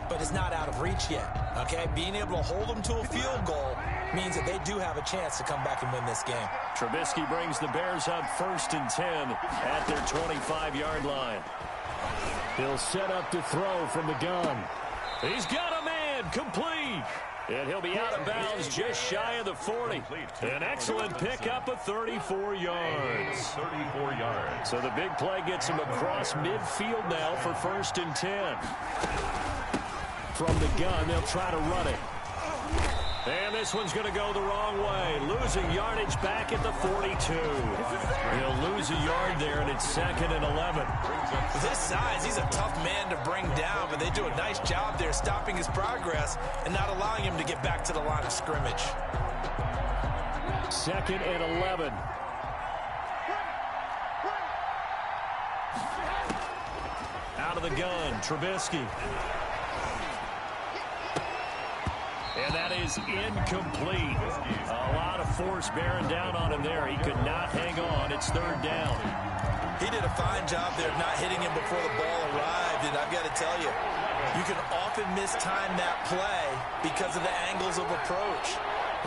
[SPEAKER 6] but it's not out of reach yet, okay? Being able to hold them to a field goal means that they do have a chance to come back and win this game.
[SPEAKER 5] Trubisky brings the Bears up 1st and 10 at their 25-yard line. He'll set up to throw from the gun. He's got a man, complete. And he'll be out of bounds just shy of the 40. An excellent pickup of 34 yards.
[SPEAKER 8] 34 yards.
[SPEAKER 5] So the big play gets him across midfield now for 1st and 10. From the gun, they'll try to run it. And this one's going to go the wrong way. Losing yardage back at the 42. He'll lose a yard there, and it's 2nd and 11.
[SPEAKER 6] With his size, he's a tough man to bring down, but they do a nice job there stopping his progress and not allowing him to get back to the line of scrimmage.
[SPEAKER 5] 2nd and 11. Out of the gun, Trubisky. And that is incomplete. A lot of force bearing down on him there. He could not hang on. It's 3rd down.
[SPEAKER 6] He did a fine job there of not hitting him before the ball arrived, and I've got to tell you, You can often mistime that play because of the angles of approach.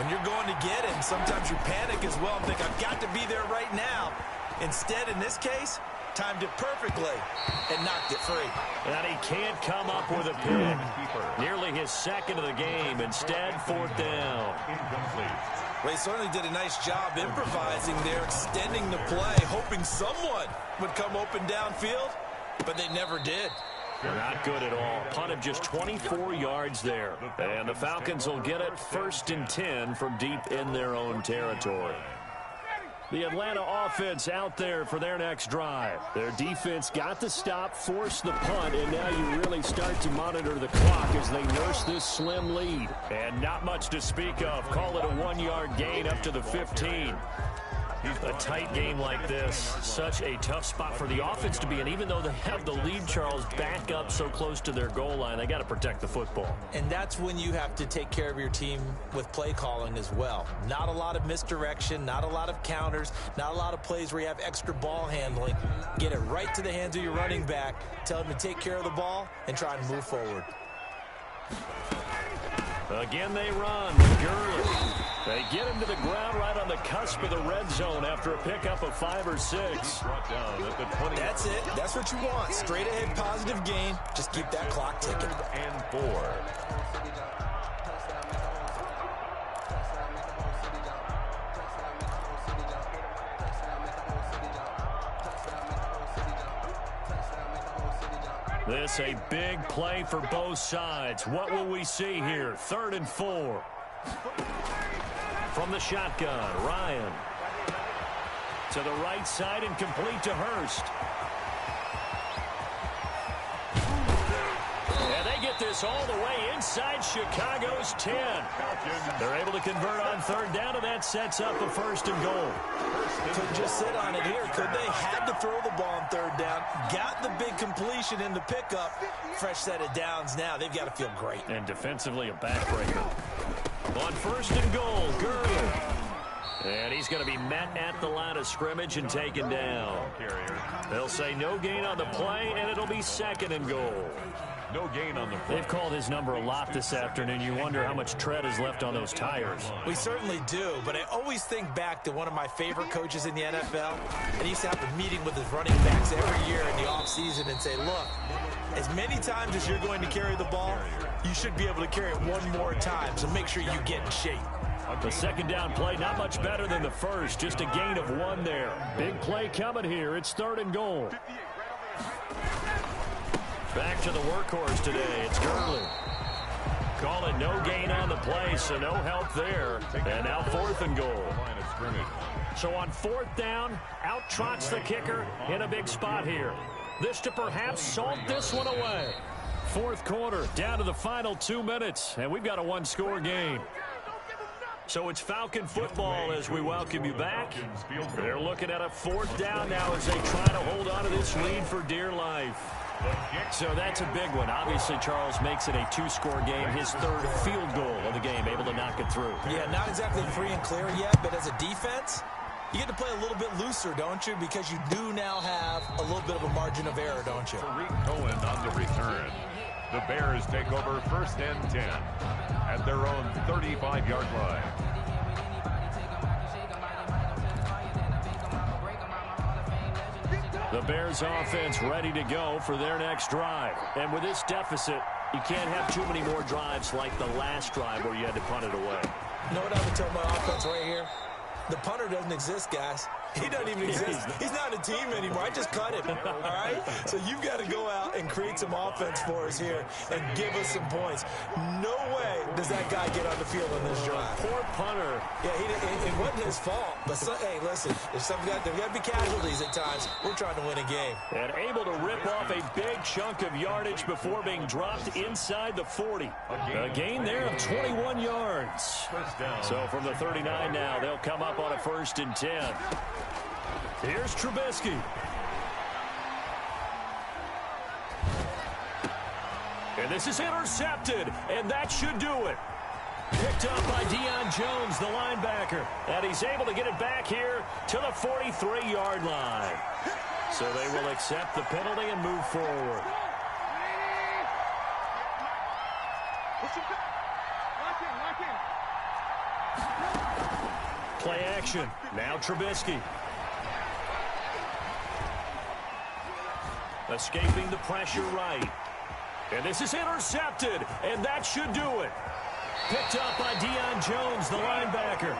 [SPEAKER 6] When you're going to get him, sometimes you panic as well and think, I've got to be there right now. Instead, in this case, timed it perfectly and knocked it free.
[SPEAKER 5] And he can't come up with a pick. Nearly his second of the game. Instead, fourth down.
[SPEAKER 6] Well, he certainly did a nice job improvising there, extending the play, hoping someone would come open downfield, but they never did.
[SPEAKER 5] Not good at all. Punt of just 24 yards there. And the Falcons will get it 1st and 10 from deep in their own territory. The Atlanta offense out there for their next drive. Their defense got the stop, forced the punt, and now you really start to monitor the clock as they nurse this slim lead. And not much to speak of. Call it a 1-yard gain up to the 15. A tight game like this, such a tough spot for the offense to be in. Even though they have the lead, Charles, back up so close to their goal line, they got to protect the football.
[SPEAKER 7] And that's when you have to take care of your team with play calling as well. Not a lot of misdirection, not a lot of counters, not a lot of plays where you have extra ball handling. Get it right to the hands of your running back, tell him to take care of the ball, and try and move forward.
[SPEAKER 5] Again they run. Gurley. They get him to the ground right on the cusp of the red zone after a pickup of 5 or 6.
[SPEAKER 6] That's it. That's what you want. Straight ahead positive gain. Just keep that clock ticking.
[SPEAKER 8] And 4.
[SPEAKER 5] This a big play for both sides. What will we see here? 3rd and 4. From the shotgun, Ryan. To the right side and complete to Hurst. And they get this all the way inside Chicago's 10. They're able to convert on 3rd down, and that sets up a 1st and goal.
[SPEAKER 6] Couldn't just sit on it here, could they? Had to throw the ball on 3rd down. Got the big completion in the pickup. Fresh set of downs now. They've got to feel great.
[SPEAKER 5] And defensively a backbreaker. On 1st and goal, Gurley. And he's going to be met at the line of scrimmage and taken down. They'll say no gain on the play, and it'll be 2nd and goal.
[SPEAKER 8] No gain on the play.
[SPEAKER 5] They've called his number a lot this afternoon. You wonder how much tread is left on those tires.
[SPEAKER 7] We certainly do, but I always think back to one of my favorite coaches in the NFL, and he used to have a meeting with his running backs every year in the offseason and say, look, as many times as you're going to carry the ball, you should be able to carry it one more time, so make sure you get in shape.
[SPEAKER 5] The 2nd down play, not much better than the first, just a gain of 1 there. Big play coming here. It's 3rd and goal. Back to the workhorse today. It's Gurley. Call it no gain on the play, so no help there. And now 4th and goal. So on 4th down, out trots the kicker in a big spot here. This to perhaps salt this one away. 4th quarter, down to the final 2 minutes, and we've got a 1-score game. So it's Falcon football as we welcome you back. They're looking at a 4th down now as they try to hold on to this lead for dear life. So that's a big one. Obviously, Charles makes it a 2-score game. His 3rd field goal of the game, able to knock it through.
[SPEAKER 7] Yeah, not exactly free and clear yet, but as a defense, you get to play a little bit looser, don't you? Because you do now have a little bit of a margin of error, don't you?
[SPEAKER 8] Tariq Cohen on the return. The Bears take over 1st and 10 at their own 35-yard line.
[SPEAKER 5] The Bears offense ready to go for their next drive. And with this deficit, you can't have too many more drives like the last drive where you had to punt it away.
[SPEAKER 7] You know what I would tell my offense right here? The punter doesn't exist, guys. He doesn't even exist. He's not a team anymore. I just cut him, all right? So you've got to go out and create some offense for us here and give us some points. No way does that guy get on the field on this drive.
[SPEAKER 5] Poor punter.
[SPEAKER 7] Yeah, it wasn't his fault. But, hey, listen, there's got to be casualties at times. We're trying to win a game.
[SPEAKER 5] And able to rip off a big chunk of yardage before being dropped inside the 40. A gain there of 21 yards. So from the 39 now, they'll come up on a 1st and 10. Here's Trubisky. And this is intercepted, and that should do it. Picked up by Deion Jones, the linebacker. And he's able to get it back here to the 43-yard line. So they will accept the penalty and move forward. Play action. Now Trubisky. Escaping the pressure right. And this is intercepted, and that should do it. Picked up by Deion Jones, the linebacker.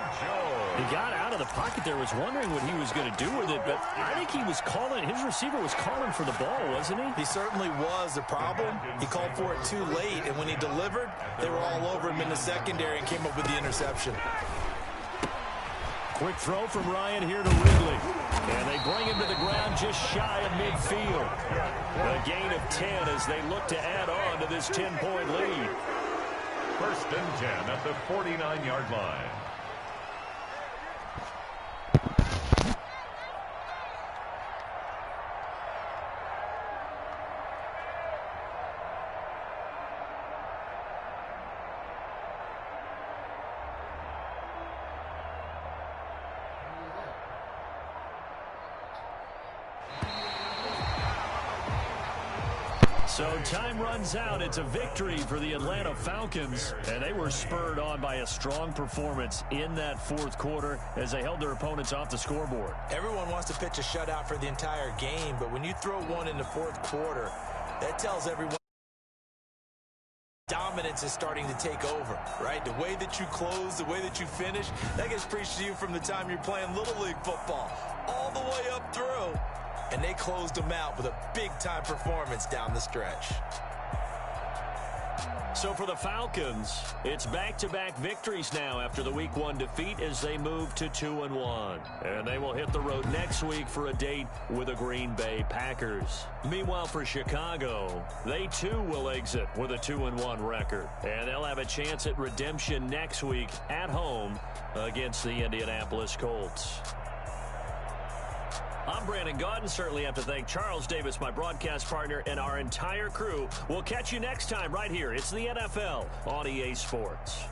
[SPEAKER 5] He got out of the pocket there, was wondering what he was going to do with it, but I think he was calling, his receiver was calling for the ball, wasn't he?
[SPEAKER 6] He certainly was. The problem, he called for it too late, and when he delivered, they were all over him in the secondary and came up with the interception.
[SPEAKER 5] Quick throw from Ryan here to Ridley. And they bring him to the ground just shy of midfield. A gain of 10 as they look to add on to this 10-point lead.
[SPEAKER 8] First and 10 at the 49-yard line.
[SPEAKER 5] So time runs out. It's a victory for the Atlanta Falcons, and they were spurred on by a strong performance in that fourth quarter as they held their opponents off the scoreboard.
[SPEAKER 6] Everyone wants to pitch a shutout for the entire game, but when you throw one in the fourth quarter, that tells everyone dominance is starting to take over, right? The way that you close, the way that you finish, that gets preached to you from the time you're playing Little League football all the way up through. And they closed them out with a big-time performance down the stretch.
[SPEAKER 5] So for the Falcons, it's back-to-back victories now after the Week 1 defeat as they move to 2-1. And they will hit the road next week for a date with the Green Bay Packers. Meanwhile, for Chicago, they too will exit with a 2-1 record. And they'll have a chance at redemption next week at home against the Indianapolis Colts. I'm Brandon Gaudin. Certainly have to thank Charles Davis, my broadcast partner, and our entire crew. We'll catch you next time right here. It's the NFL on EA Sports.